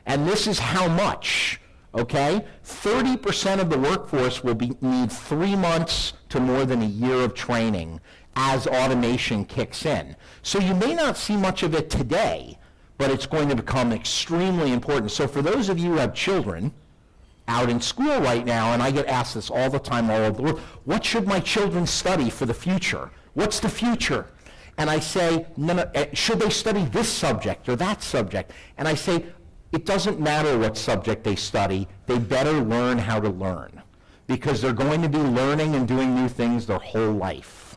And this is how much, okay? 30% of the workforce will need 3 months to more than a year of training as automation kicks in. So you may not see much of it today, but it's going to become extremely important. So for those of you who have children out in school right now, and I get asked this all the time all over the world, what should my children study for the future? What's the future? And I say, no, should they study this subject or that subject? And I say, it doesn't matter what subject they study, they better learn how to learn, because they're going to be learning and doing new things their whole life.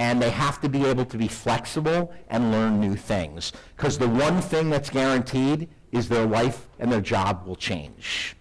And they have to be able to be flexible and learn new things, because the one thing that's guaranteed is their life and their job will change.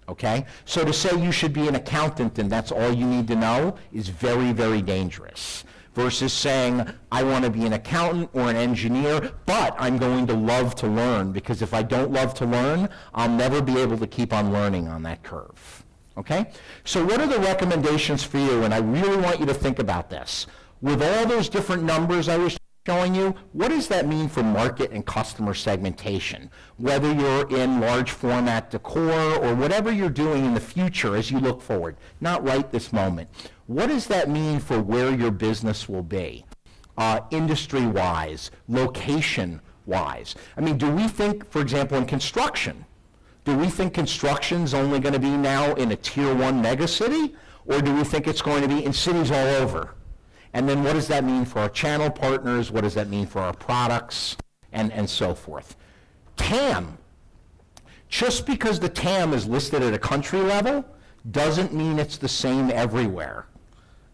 Okay? So to say you should be an accountant and that's all you need to know is very, very dangerous. Versus saying, I want to be an accountant or an engineer, but I'm going to love to learn, because if I don't love to learn, I'll never be able to keep on learning on that curve. Okay? So what are the recommendations for you? And I really want you to think about this. With all those different numbers I was showing you, what does that mean for market and customer segmentation? Whether you're in large format decor or whatever you're doing in the future as you look forward, not right this moment. What does that mean for where your business will be? Industry-wise, location-wise. I mean, do we think, for example, in construction, do we think construction's only going to be now in a tier 1 megacity? Or do we think it's going to be in cities all over? And then what does that mean for our channel partners? What does that mean for our products? And so forth. TAM. Just because the TAM is listed at a country level doesn't mean it's the same everywhere.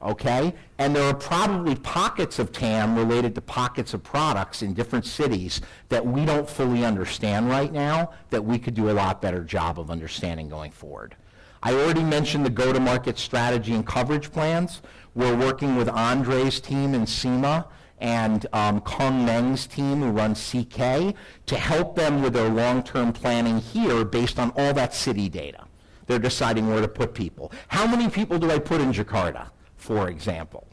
Okay? And there are probably pockets of TAM related to pockets of products in different cities that we don't fully understand right now, that we could do a lot better job of understanding going forward. I already mentioned the go-to-market strategy and coverage plans. We're working with Andre's team in SEMA and Kung Meng's team who runs CK to help them with their long-term planning here based on all that city data. they're deciding where to put people. How many people do I put in Jakarta, for example?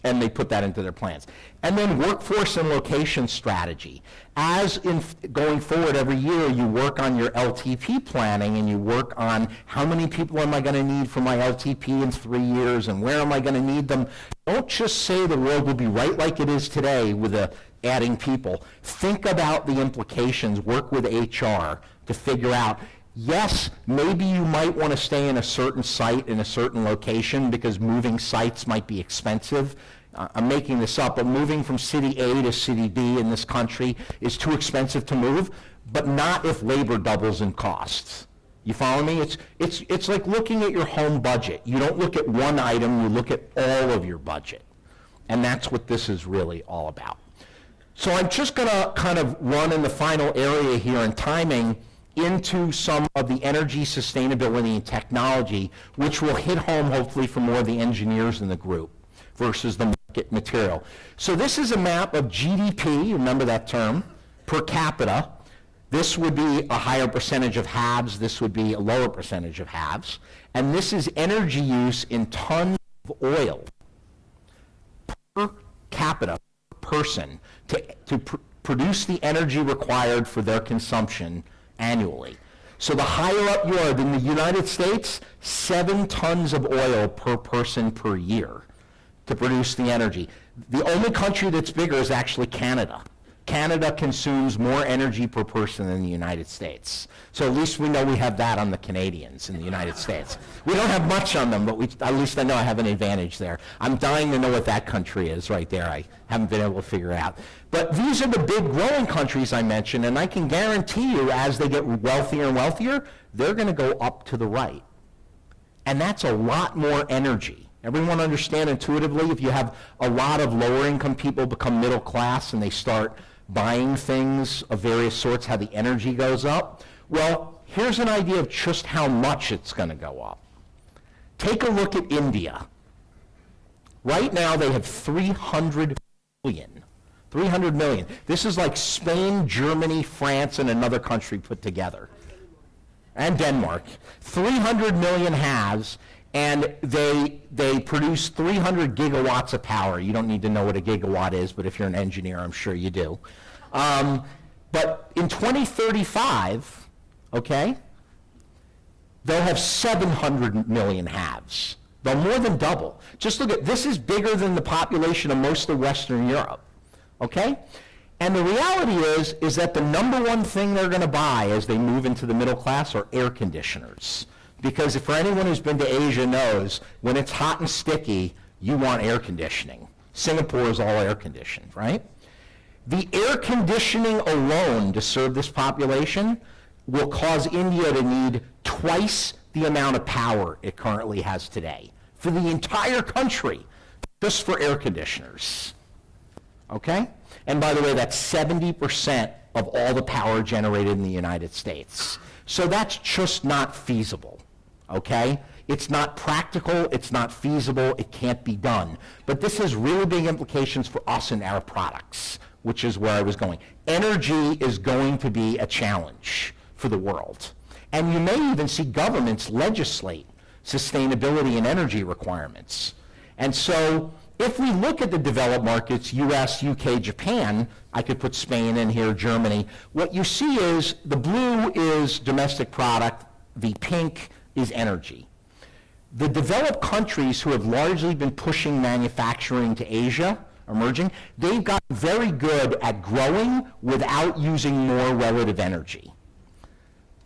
And they put that into their plans. And then workforce and location strategy. As in going forward every year, you work on your LTP planning and you work on how many people am I going to need for my LTP in 3 years and where am I going to need them. Don't just say the world will be right like it is today with adding people. Think about the implications. Work with HR to figure out, yes, maybe you might want to stay in a certain site in a certain location because moving sites might be expensive. I'm making this up, but moving from city A to city B in this country is too expensive to move, but not if labor doubles in costs. You follow me? It's like looking at your home budget. You don't look at one item, you look at all of your budget. And that's what this is really all about. So I'm just going to kind of run in the final area here in timing into some of the energy, sustainability, and technology, which will hit home hopefully for more of the engineers in the group versus the market material. So this is a map of GDP, remember that term, per capita. This would be a higher percentage of haves, this would be a lower percentage of haves. And this is energy use in tons of oil per capita, per person, to produce the energy required for their consumption annually. So the higher up you are, in the United States, 7 tons of oil per person per year to produce the energy. The only country that's bigger is actually Canada. Canada consumes more energy per person than the United States. So at least we know we have that on the Canadians in the United States. We don't have much on them, but at least I know I have an advantage there. I'm dying to know what that country is right there. I haven't been able to figure it out. But these are the big growing countries I mentioned, and I can guarantee you as they get wealthier and wealthier, they're going to go up to the right. And that's a lot more energy. Everyone understand intuitively, if you have a lot of lower income people become middle class and they start buying things of various sorts, how the energy goes up? Well, here's an idea of just how much it's going to go up. Take a look at India. Right now they have 300 million. 300 million. This is like Spain, Germany, France, and another country put together. And Denmark. 300 million haves. And they produce 300 gigawatts of power. You don't need to know what a gigawatt is, but if you're an engineer, I'm sure you do. But in 2035, okay, they'll have 700 million haves. They'll more than double. Just look at, this is bigger than the population of most of Western Europe, okay? And the reality is that the number one thing they're going to buy as they move into the middle class are air conditioners. Because for anyone who's been to Asia knows, when it's hot and sticky, you want air conditioning. Singapore is all air conditioned, right? The air conditioning alone to serve this population will cause India to need twice the amount of power it currently has today for the entire country, just for air conditioners, okay? And by the way, that's 70% of all the power generated in the United States. So that's just not feasible. Okay? It's not practical, it's not feasible, it can't be done. But this has really big implications for us and our products, which is where I was going. Energy is going to be a challenge for the world. And you may even see governments legislate sustainability and energy requirements. And so if we look at the developed markets, US, UK, Japan, I could put Spain in here, Germany, what you see is the blue is domestic product, the pink is energy. The developed countries who have largely been pushing manufacturing to Asia, emerging, they've gotten very good at growing without using more relative energy.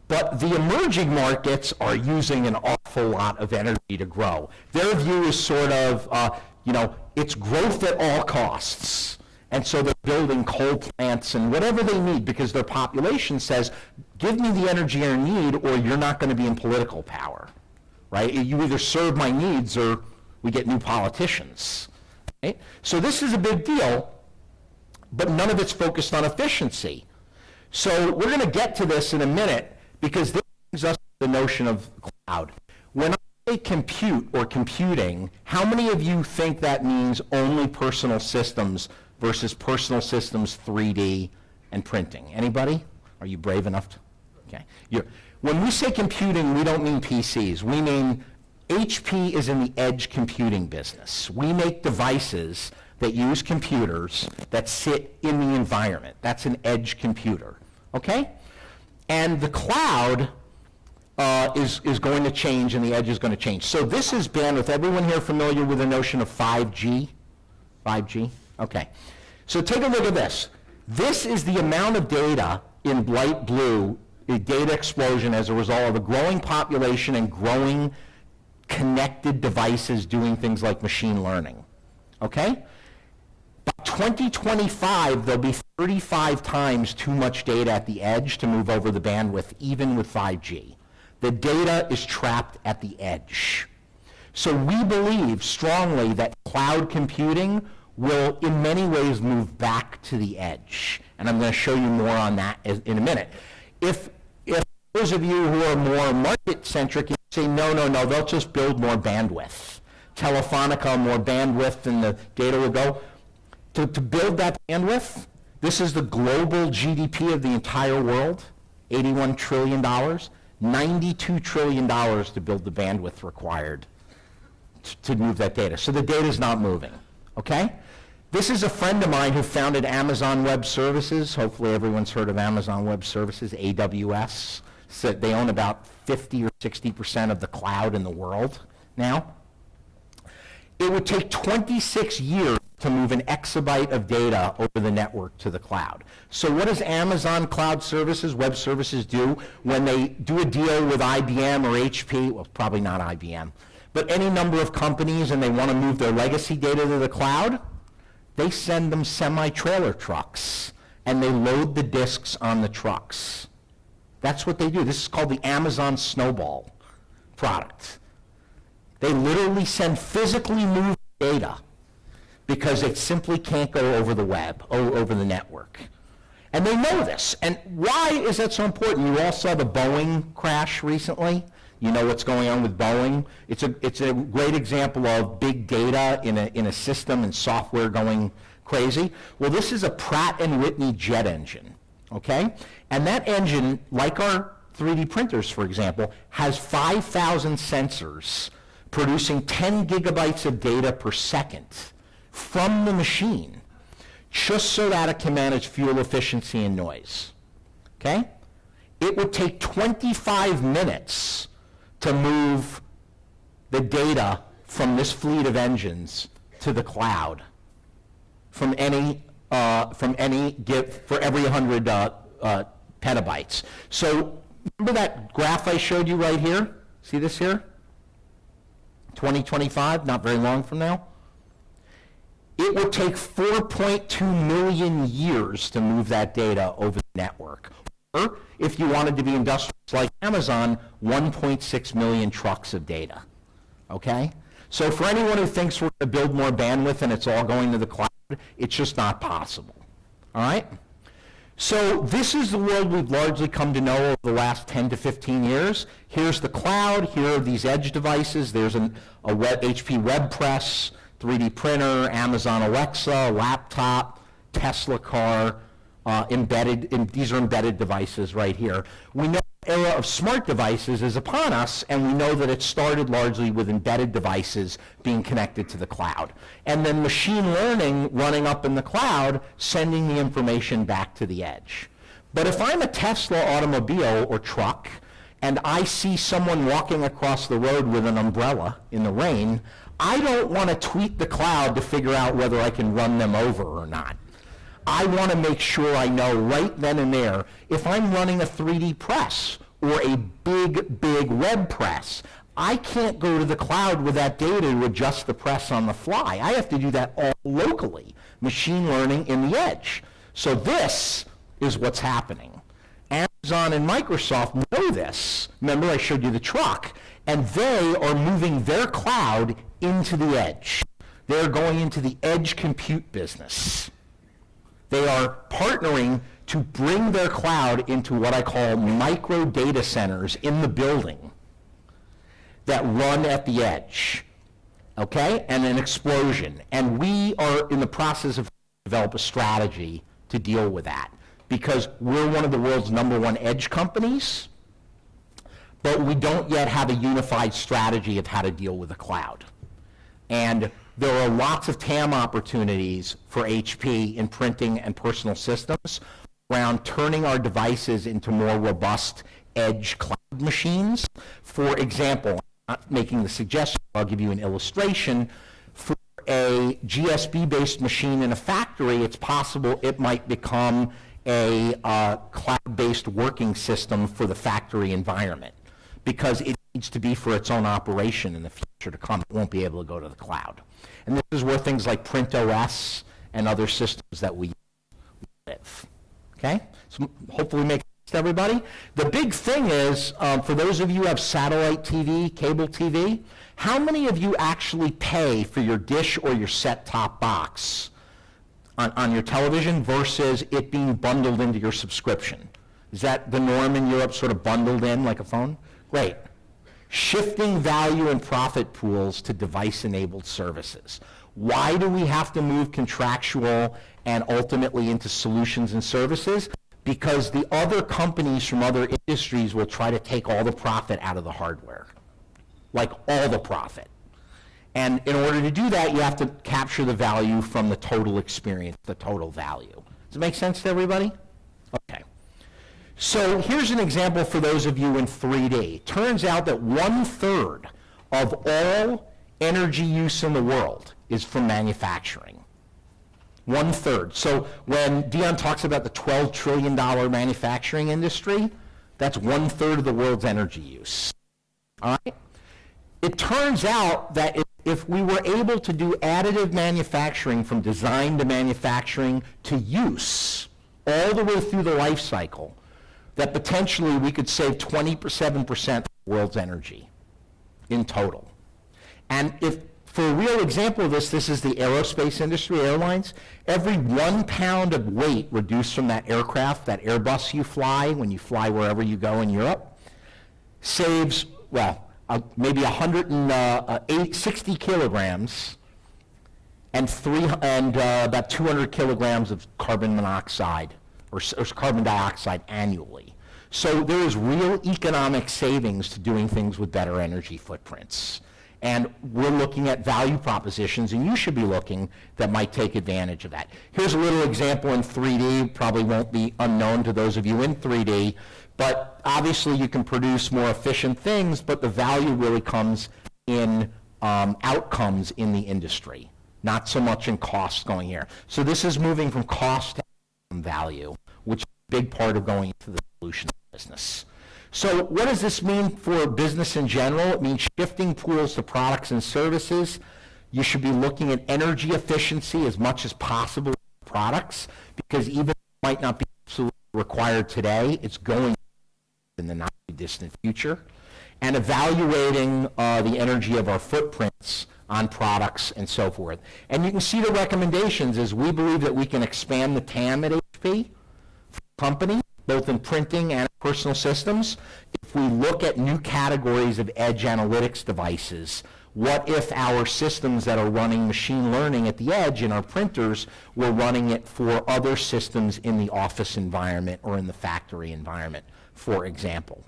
But the emerging markets are using an awful lot of energy to grow. Their view is sort of, it's growth at all costs. And so they're building coal plants and whatever they need because their population says, give me the energy I need or you're not going to be in political power, right? You either serve my needs or we get new politicians, right? So this is a big deal, but none of it's focused on efficiency. So we're going to get to this in a minute because this brings us to the notion of cloud. When I say compute or computing, how many of you think that means only personal systems versus personal systems, 3D, and printing? Anybody? Are you brave enough to? Okay. when we say computing, we don't mean PCs. We mean HP is in the edge computing business. We make devices that use computers that sit in the environment. That's an edge computer, okay? And the cloud is going to change, and the edge is going to change. So this is bandwidth. Everyone here familiar with the notion of 5G? 5G? Okay. So take a look at this. This is the amount of data in light blue, a data explosion as a result of a growing population and growing connected devices doing things like machine learning. Okay? By 2025, there'll be 35 times too much data at the edge to move over the bandwidth, even with 5G. The data is trapped at the edge. So we believe strongly that cloud computing will in many ways move back to the edge. And I'm going to show you more on that in a minute. If those of you who are more market-centric, you say, no, they'll just build more bandwidth. Telefonica, more bandwidth, and the data will go. To build that bandwidth, this is the global GDP of the entire world, $81 trillion, $92 trillion to build the bandwidth required to move that data. So the data is not moving, okay? This is a friend of mine who founded Amazon Web Services. Hopefully everyone's heard of Amazon Web Services, AWS. So they own about 50 or 60% of the cloud in the world now. It would take 26 years to move an exabyte of data over the network to the cloud. So what does Amazon Cloud Services, Web Services do when they do a deal with IBM or HP? Well, probably not IBM, but any number of companies, and they want to move their legacy data to the cloud? They send them semi-trailer trucks, and they load the disks on the trucks. That's what they do. This is called the Amazon Snowball product. They literally send physically moved data because it simply can't go over the web, over the network. And they know this. And why is that so important? You all saw the Boeing crash recently. You know what's going on with Boeing. It's a great example of big data in a system and software going crazy. Well, this is a Pratt & Whitney jet engine, okay? And that engine, like our 3D printers, for example, has 5,000 sensors producing 10 gigabytes of data per second from the machine, just so that it can manage fuel efficiency and noise, okay? It would take 25 minutes to move the data from this fleet of engines to the cloud for every 100 petabytes. So remember that graph I showed you right here? See this here? 2025, not very long from now. It would take 4.2 million years to move that data over the network. Or, if you wanted to be industrious like Amazon, 1.6 million trucks of data, okay? So for anyone who thinks we're going to build more bandwidth and it's all going to the cloud, it's just not possible, all right? So this is the world we've largely come to know over the last 10 to 15 years. Here's the cloud. Here are these edge devices. There's a HP web press, 3D printer, Amazon Alexa, laptop, Tesla car, these are embedded devices right here. We know the era of smart devices is upon us, and we know that it started largely with embedded devices being connected to the cloud. And then machine learning running up in the cloud, sending the information back to the edge. But if I'm a Tesla automobile or truck, and I see someone walking across the road with an umbrella in the rain, I don't want to tweet the cloud to figure out whether I can run them over or not. I want to make sure I know right then and there, if I'm running a 3D press or a big web press, I can't go to the cloud with that data to adjust the press on the fly. I have to do that all locally, machine learning in the edge. So this is what's happening. Amazon and Microsoft know this. Remember, I showed you the truck. And they are moving their cloud into the edge. They're going into the edge compute business. They are partnering to bring their cloud into what I call micro data centers in the building that run at the edge, okay? And an explosion. And we are in the process of develop a strategy to deal with that because we're one of the world's #1 edge companies, but we don't yet have a unified strategy of how to deal with the cloud. And there are lots of TAM opportunities for HP in printing and personal systems around turning our devices into more robust edge cloud machines. For example, I'm not making the suggestion, I'll give you an illustration. For a GSB-based machine in a factory, it's possible it might become a cloud-based working system for the factory environment, because it needs to be for its own operation in the future to come. It won't be able to go to the cloud. And this is where things like PrintOS and other systems that we live. Okay? So hopefully make sense to everybody. The big thing is, for those of you who have satellite TV, cable TV, how many of you actually pay for your dish or your set-top box on your television versus it being bundled into your subscription? Is that the norm in Europe, sort of bundled in like a phone? Great. Shifting value and profit pools to device-enabled services. Why do we have to move contractual and ultimately into solutions and services? Because the other companies from other industries will try to take all the profit out of the hardware, like all the profit. And in order to do that, you have to capture the value from the total experience, the total value. Does it make sense to everybody? Okay. So here's an example for those of you in 3D. Turns out that 1/3 of all energy use in the world is from manufacturing. 1/3. So when Dion talks about the $12 trillion manufacturing industry, that's 1/3 of the world's energy use. All right? It turns out that if we were able to do additive manufacturing from design to manufacturing to use, all the way through the life cycle, that potentially we could save 27% of the world's energy in total. And if, for a real example of this is the aerospace industry, airlines. Every 1 pound of weight reduced from that aircraft, that Airbus you fly when you fly wherever you go in Europe, saves, well, maybe 160 kilograms and about 200 kilograms of carbon monoxide or carbon dioxide annually. So there is real economic savings to doing things with better energy footprints. And we're looking at value propositions, and you should be looking, that might take advantage of that. Here's a little example in 3D, probably won't be unknown to those of you in 3D, but obviously you can produce more efficient things, but the value really comes in outcomes in the industry, not so much in costs going here. So this is moving from cost to value, which is a big part of going into the solution business. So what does this mean for business in general? It means shifting pools to products and services. You should be looking at energy efficiency as much as possible in products, because even if it might not be absolutely required today, it's going in the not too distant future. And evaluating the energy of our footprints on products and so forth. And you can see the recommendations is we believe that we can expand the TAM at HP for the company, both in printing and personal systems. If we look at new categories of edge analytics devices, what if our systems that are running machine learning at the edge in our printers were running it for other systems in the office environment or in the factory environment, for example?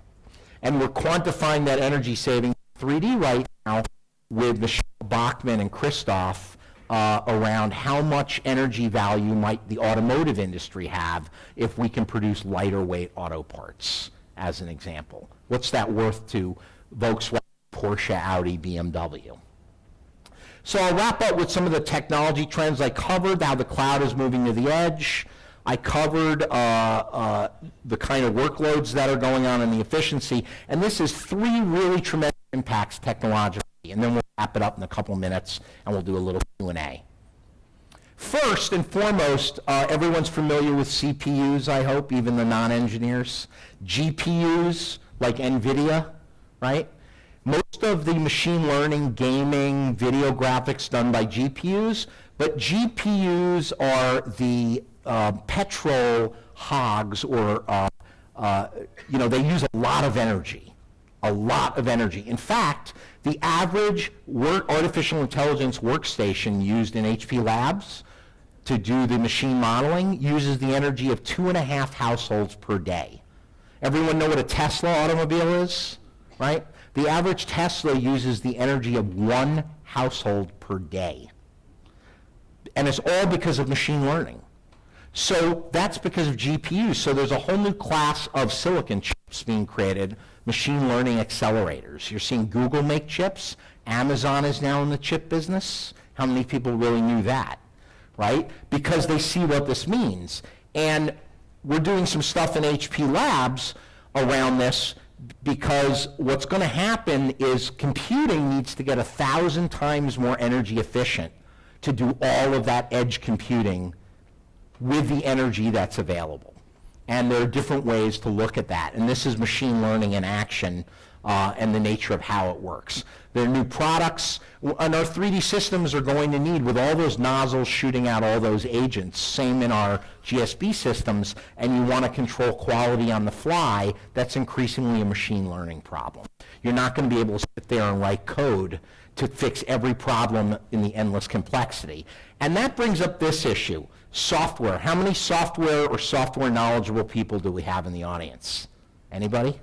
And we're quantifying that energy saving in 3D right now with Michelle Bachman and Christoph around how much energy value might the automotive industry have if we can produce lighter weight auto parts, as an example. What's that worth to Volkswagen, Porsche, Audi, BMW? So I'll wrap up with some of the technology trends I covered, how the cloud is moving to the edge. I covered the kind of workloads that are going on in the efficiency, and this is 3 really tremendous impacts technologically, and then we'll wrap it up in a couple minutes and we'll do a little Q&A. First and foremost, everyone's familiar with CPUs, I hope, even the non-engineers. GPUs, like NVIDIA, right? Most of the machine learning, gaming, video graphics done by GPUs, but GPUs are the petrol hogs, or they use a lot of energy. A lot of energy. In fact, the average artificial intelligence workstation used in HP Labs to do the machine modeling uses the energy of 2.5 households per day. Everyone know what a Tesla automobile is? right? The average Tesla uses the energy of one household per day. And it's all because of machine learning. So that's because of GPUs. So there's a whole new class of silicon chips being created, machine learning accelerators. You're seeing Google make chips. Amazon is now in the chip business. How many people really knew that, right? Because they see what this means. And we're doing some stuff in HP Labs around this, because what's going to happen is computing needs to get 1,000 times more energy efficient to do all of that edge computing with the energy that's available. And there are different ways to look at that. And this is machine learning in action and the nature of how it works. There are new products, and our 3D systems are going to need, with all those nozzles shooting out all those agents, same in our GSB systems, and you want to control quality on the fly, that's increasingly a machine learning problem. You're not going to be able to sit there and write code to fix every problem in the endless complexity. And that brings up this issue, software. How many software or software knowledgeable people do we have in the audience? Anybody?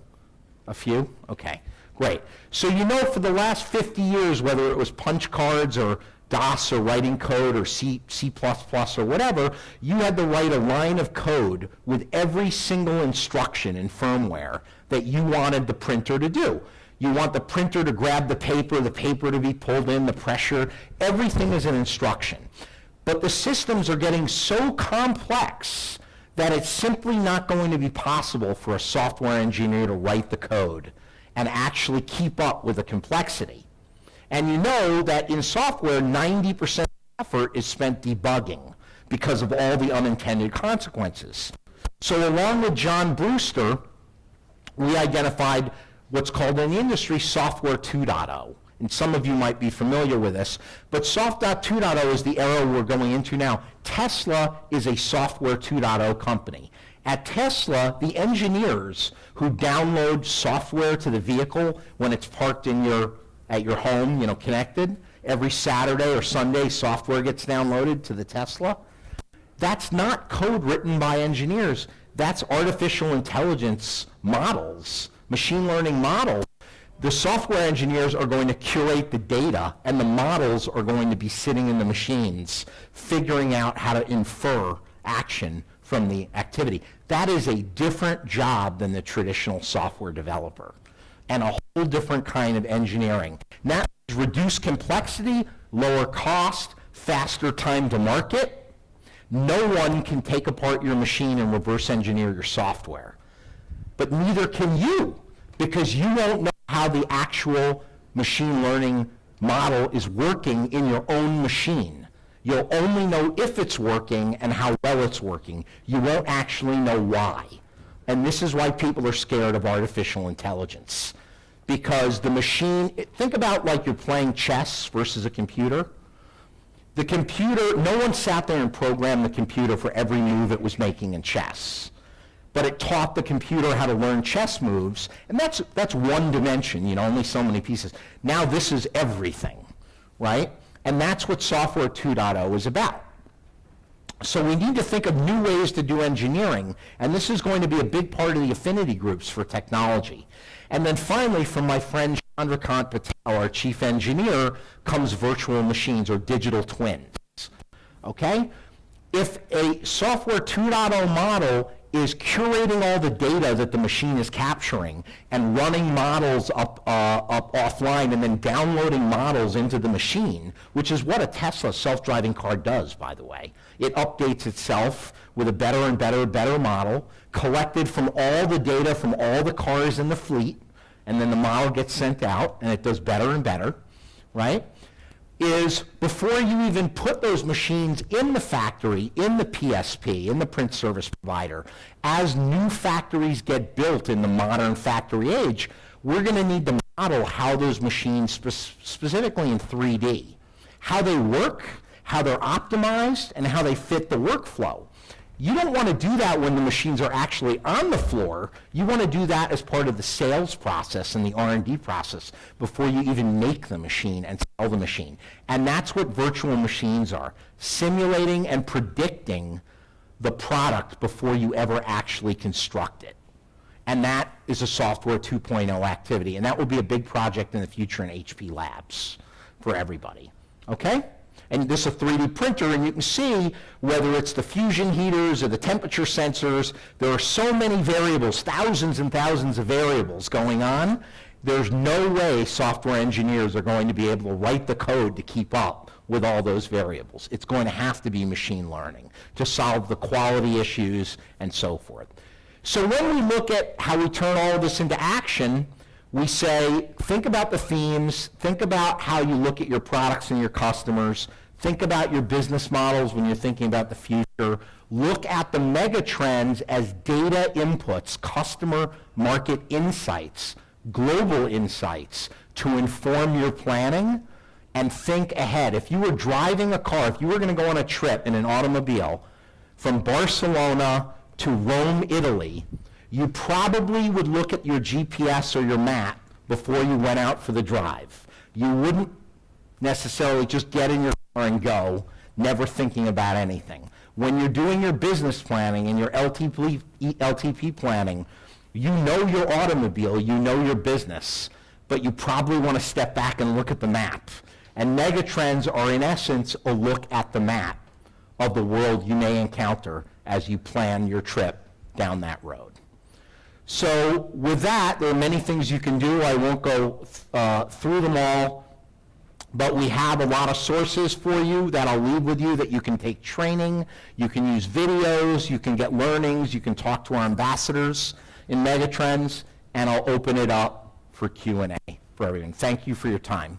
A few? Okay, great. So you know, for the last 50 years, whether it was punch cards or DOS or writing code or C++ or whatever, you had to write a line of code with every single instruction in firmware that you wanted the printer to do. You want the printer to grab the paper to be pulled in, the pressure, everything is an instruction. But the systems are getting so complex that it's simply not going to be possible for a software engineer to write the code and actually keep up with the complexity. And you know that in software, 90% of effort is spent debugging because of all the unintended consequences. So along with John Brewster, we identified what's called in the industry Software 2.0. And some of you might be familiar with this, but Software 2.0 is the era we're going into now. Tesla is a Software 2.0 company. At Tesla, the engineers who download software to the vehicle when it's parked at your home, connected, every Saturday or Sunday, software gets downloaded to the Tesla. That's not code written by engineers. That's artificial intelligence models, machine learning models. The software engineers are going to curate the data, and the models are going to be sitting in the machines, figuring out how to infer action from the activity. That is a different job than the traditional software developer, and a whole different kind of engineering. And that is reduced complexity, lower cost, faster time to market. No one can take apart your machine and reverse engineer your software. But neither can you, because you won't know how the actual machine learning model is working in your own machine. You'll only know if it's working and how well it's working. You won't actually know why. And this is why people are scared of artificial intelligence. Because the machine, think about like you're playing chess versus a computer. The computer, no one sat there and programmed the computer for every move it was making in chess. But it taught the computer how to learn chess moves, and that's one dimension, only so many pieces. Now this is everything, right? And that's what Software 2.0 is about. So we need to think of new ways to do engineering, and this is going to be a big part of the affinity groups for technology. And then finally, from my friend Chandrakant Patel, our chief engineer, comes virtual machines or digital twins, okay? If a Software 2.0 model is curating all the data that the machine is capturing and running models up offline and then downloading models into the machine, which is what a Tesla self-driving car does, by the way. It updates itself with a better and better model, collected from all the data from all the cars in the fleet, and then the model gets sent out, and it does better and better, right? Is before you even put those machines in the factory, in the PSP, in the print service provider, as new factories get built in the modern factory age, we're going to need to model how those machines, specifically in 3D, how they work, how they're optimized, and how they fit the workflow. You don't want to do that when the machines are actually on the floor. You want to do that as part of the sales process and the R&D process before you even make the machine and sell the machine. And that's what virtual machines are, simulating and predicting the product before you ever actually construct it. And that is a software 2.0 activity. And that will be a big project in the future in HP Labs for everybody. Okay? And this is a 3D printer, and you can see whether it's the fusion heaters or the temperature sensors, there are so many variables, thousands and thousands of variables going on. There's no way software engineers are going to be able to write the code to keep up with all those variables. It's going to have to be machine learning to solve the quality issues and so forth. So when we look at how we turn all of this into action, we say, think about the themes, think about how you look at your products and your customers, think about your business models when you're thinking about the future, look at the mega trends as data inputs, customer market insights, global insights to inform your planning, and think ahead. If you were driving a car, if you were going to go on a trip in an automobile from Barcelona to Rome, Italy, you probably would look at your GPS or your map before you went out for the drive. You wouldn't necessarily just get in your car and go, never thinking about anything. When you're doing your business planning and your LTP planning, you know your automobile, you know your business, but you probably want to step back and look at the map. And megatrends are, in essence, a look at the map of the world you may encounter as you plan your trip down that road. So with that, there are many things you can do. I won't go through them all, but we have a lot of sources for you that I'll leave with you that you can take training, you can use videos, you can get learnings, you can talk to our ambassadors in Megatrends, and I'll open it up for Q&A for everyone. Thank you for your time.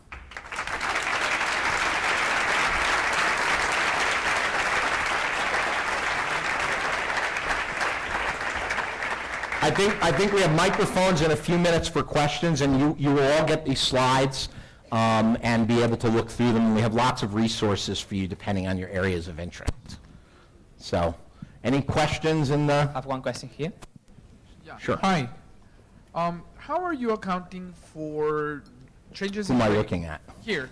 I think we have microphones in a few minutes for questions, and you will all get these slides and be able to look through them. We have lots of resources for you depending on your areas of interest. So, any questions in the? I have one question here. Yeah. Sure. Hi. How are you accounting for changes Who in am I looking at? here?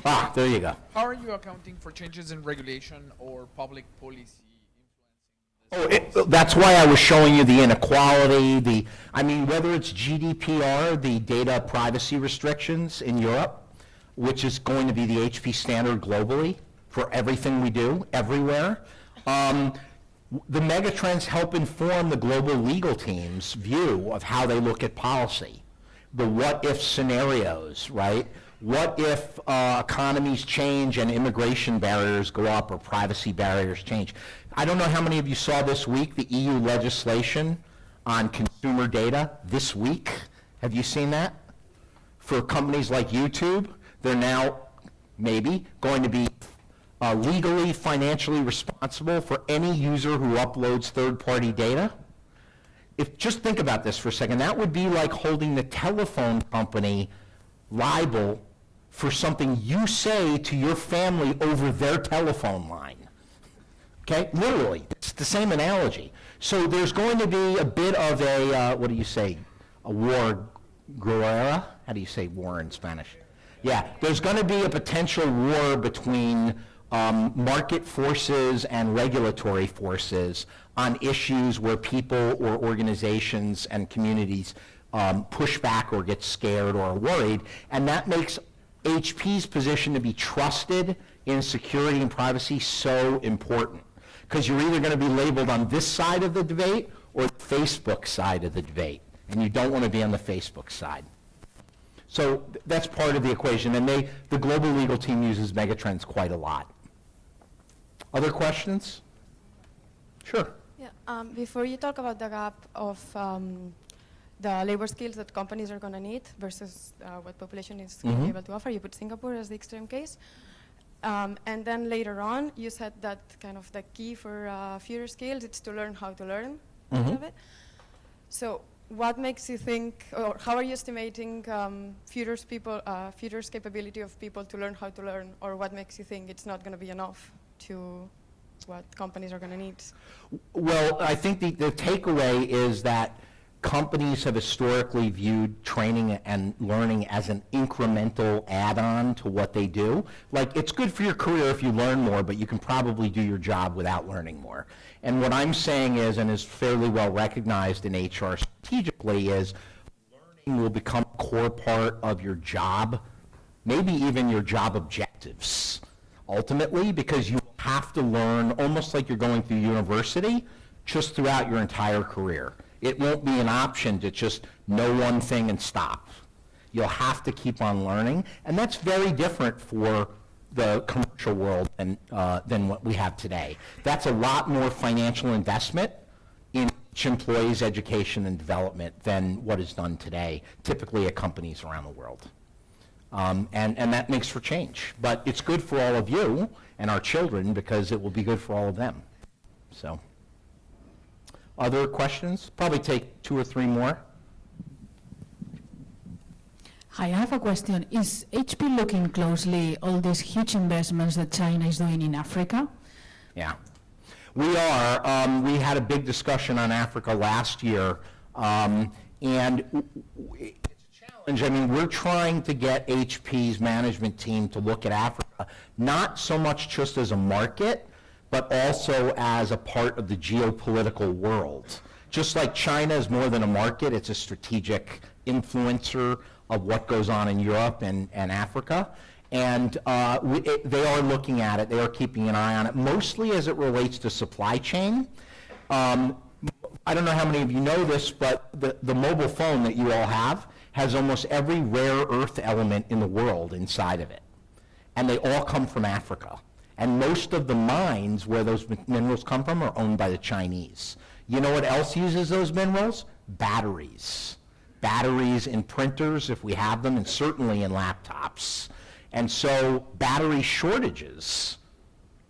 Ah, there you go. How are you accounting for changes in regulation or public policy That's why I was showing you the inequality, whether it's GDPR, the data privacy restrictions in Europe, which is going to be the HP standard globally for everything we do, everywhere. The megatrends help inform the global legal team's view of how they look at policy. The what-if scenarios, right? What if economies change and immigration barriers go up or privacy barriers change? I don't know how many of you saw this week the EU legislation on consumer data this week. Have you seen that? For companies like YouTube, they're now maybe going to be legally, financially responsible for any user who uploads third-party data. Just think about this for a second. That would be like holding the telephone company liable for something you say to your family over their telephone line. Okay, literally, it's the same analogy. So there's going to be a bit of a, what do you say, a war guerrera? How do you say war in Spanish? Yeah, there's going to be a potential war between market forces and regulatory forces on issues where people or organizations and communities push back or get scared or are worried, and that makes HP's position to be trusted in security and privacy so important, because you're either going to be labeled on this side of the debate or the Facebook side of the debate, and you don't want to be on the Facebook side. So that's part of the equation, and the global legal team uses megatrends quite a lot. Other questions? Sure. Yeah. Before you talk about the gap of the labor skills that companies are going to need versus what population is going to be able to offer, you put Singapore as the extreme case. And then later on, you said that kind of the key for future skills, it's to learn how to learn of it. So what makes you think, or how are you estimating future's capability of people to learn how to learn, or what makes you think it's not going to be enough to what companies are going to need? Well, I think the takeaway is that companies have historically viewed training and learning as an incremental add-on to what they do. Like, it's good for your career if you learn more, but you can probably do your job without learning more. And what I'm saying is, and is fairly well recognized in HR strategically, is learning will become a core part of your job, maybe even your job objectives, ultimately, because you have to learn almost like you're going through university just throughout your entire career. It won't be an option to just know one thing and stop. You'll have to keep on learning, and that's very different for the commercial world than what we have today. That's a lot more financial investment in each employee's education and development than what is done today, typically at companies around the world. And that makes for change. But it's good for all of you and our children because it will be good for all of them. So, other questions? Probably take 2 or 3 more. Hi, I have a question. Is HP looking closely all these huge investments that China is doing in Africa? Yeah. We are. We had a big discussion on Africa last year, and it's a challenge. I mean, we're trying to get HP's management team to look at Africa, not so much just as a market, but also as a part of the geopolitical world. Just like China is more than a market, it's a strategic influencer of what goes on in Europe and Africa. And they are looking at it, they are keeping an eye on it, mostly as it relates to supply chain. I don't know how many of you know this, but the mobile phone that you all have has almost every rare earth element in the world inside of it. And they all come from Africa. And most of the mines where those minerals come from are owned by the Chinese. You know what else uses those minerals? Batteries. Batteries in printers, if we have them, and certainly in laptops. And so battery shortages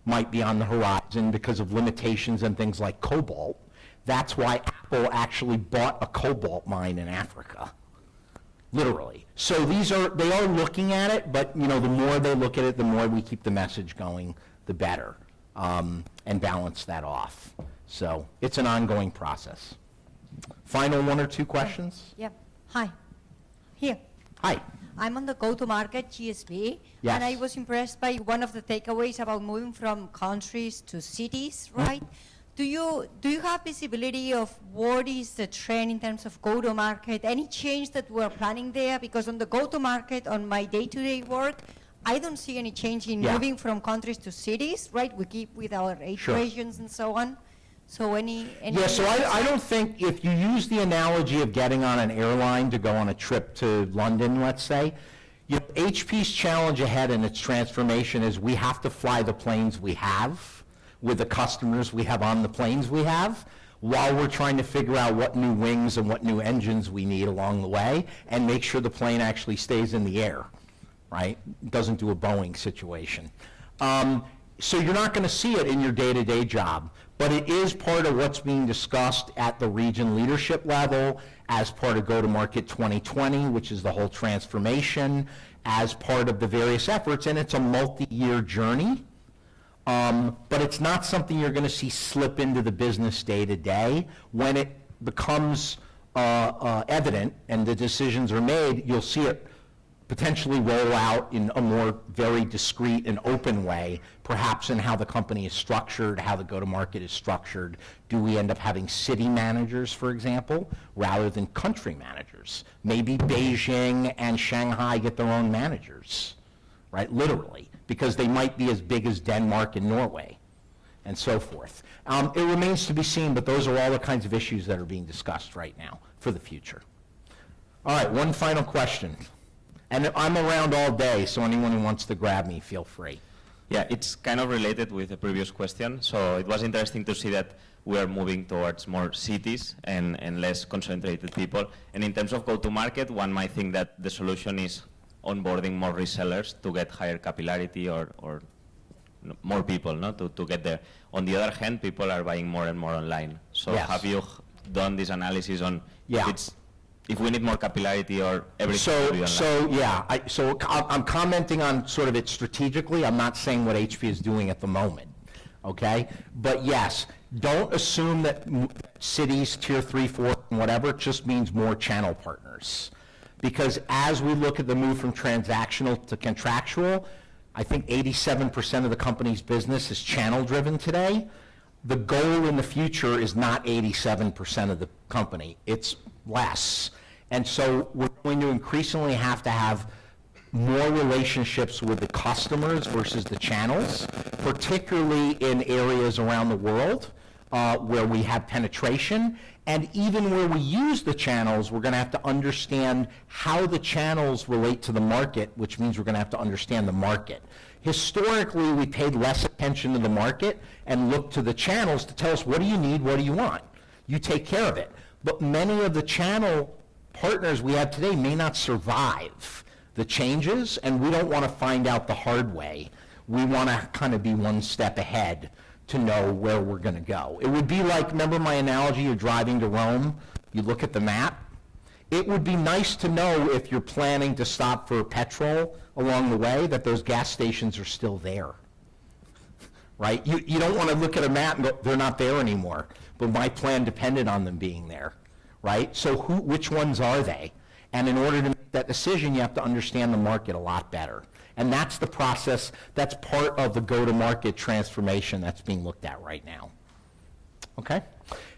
might be on the horizon because of limitations and things like cobalt. That's why Apple actually bought a cobalt mine in Africa, literally. So they are looking at it, but the more they look at it, the more we keep the message going, the better, and balance that off. So it's an ongoing process. Final 1 or 2 questions? Yeah. Hi. Here. Hi. I'm on the go-to-market GSB, Yes. and I was impressed by one of the takeaways about moving from countries to cities, right? Do you have visibility of what is the trend in terms of go-to-market? Any change that we're planning there? Because on the go-to-market, on my day-to-day work, I don't see any change in Yeah. moving from countries to cities, right? We keep with our Sure. regions and so on. So any Yeah, so I don't think, if you use the analogy of getting on an airline to go on a trip to London, let's say, HP's challenge ahead in its transformation is we have to fly the planes we have with the customers we have on the planes we have, while we're trying to figure out what new wings and what new engines we need along the way, and make sure the plane actually stays in the air, right? Doesn't do a Boeing situation. So you're not going to see it in your day-to-day job, but it is part of what's being discussed at the region leadership level, as part of Go-to-Market 2020, which is the whole transformation, as part of the various efforts, and it's a multi-year journey. But it's not something you're going to see slip into the business day-to-day. When it becomes evident and the decisions are made, you'll see it potentially roll out in a more very discreet and open way, perhaps in how the company is structured, how the go-to-market is structured. Do we end up having city managers, for example, rather than country managers? Maybe Beijing and Shanghai get their own managers, right, literally, because they might be as big as Denmark and Norway, and so forth. It remains to be seen, but those are all the kinds of issues that are being discussed right now for the future. All right, one final question. And I'm around all day, so anyone who wants to grab me, feel free. Yeah, it's kind of related with the previous question. So it was interesting to see that we are moving towards more cities and less concentrated people. And in terms of go-to-market, one might think that the solution is onboarding more resellers to get higher capillarity or more people, no, to get there. On the other hand, people are buying more and more online. So Yes. have you done this analysis on Yeah. if we need more capillarity or everything to be online? I'm commenting on sort of it strategically. I'm not saying what HP is doing at the moment. okay? But yes, don't assume that cities, tier 3, 4, and whatever, just means more channel partners. Because as we look at the move from transactional to contractual, I think 87% of the company's business is channel-driven today. The goal in the future is not 87% of the company, it's less. And so we're going to increasingly have to have more relationships with the customers versus the channels, particularly in areas around the world where we have penetration. And even where we use the channels, we're going to have to understand how the channels relate to the market, which means we're going to have to understand the market. Historically, we paid less attention to the market and looked to the channels to tell us, what do you need, what do you want? You take care of it. But many of the channel partners we have today may not survive the changes, and we don't want to find out the hard way. We want to kind of be one step ahead to know where we're going to go. It would be like, remember my analogy, you're driving to Rome, you look at the map. It would be nice to know if you're planning to stop for petrol along the way, that those gas stations are still there, right? You don't want to look at a map and go, they're not there anymore, but my plan depended on them being there, right? So which ones are they? And in order to make that decision, you have to understand the market a lot better. And that's the process, that's part of the go-to-market transformation that's being looked at right now. Okay?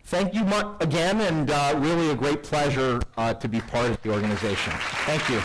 Thank you again, and really a great pleasure to be part of the organization. Thank you.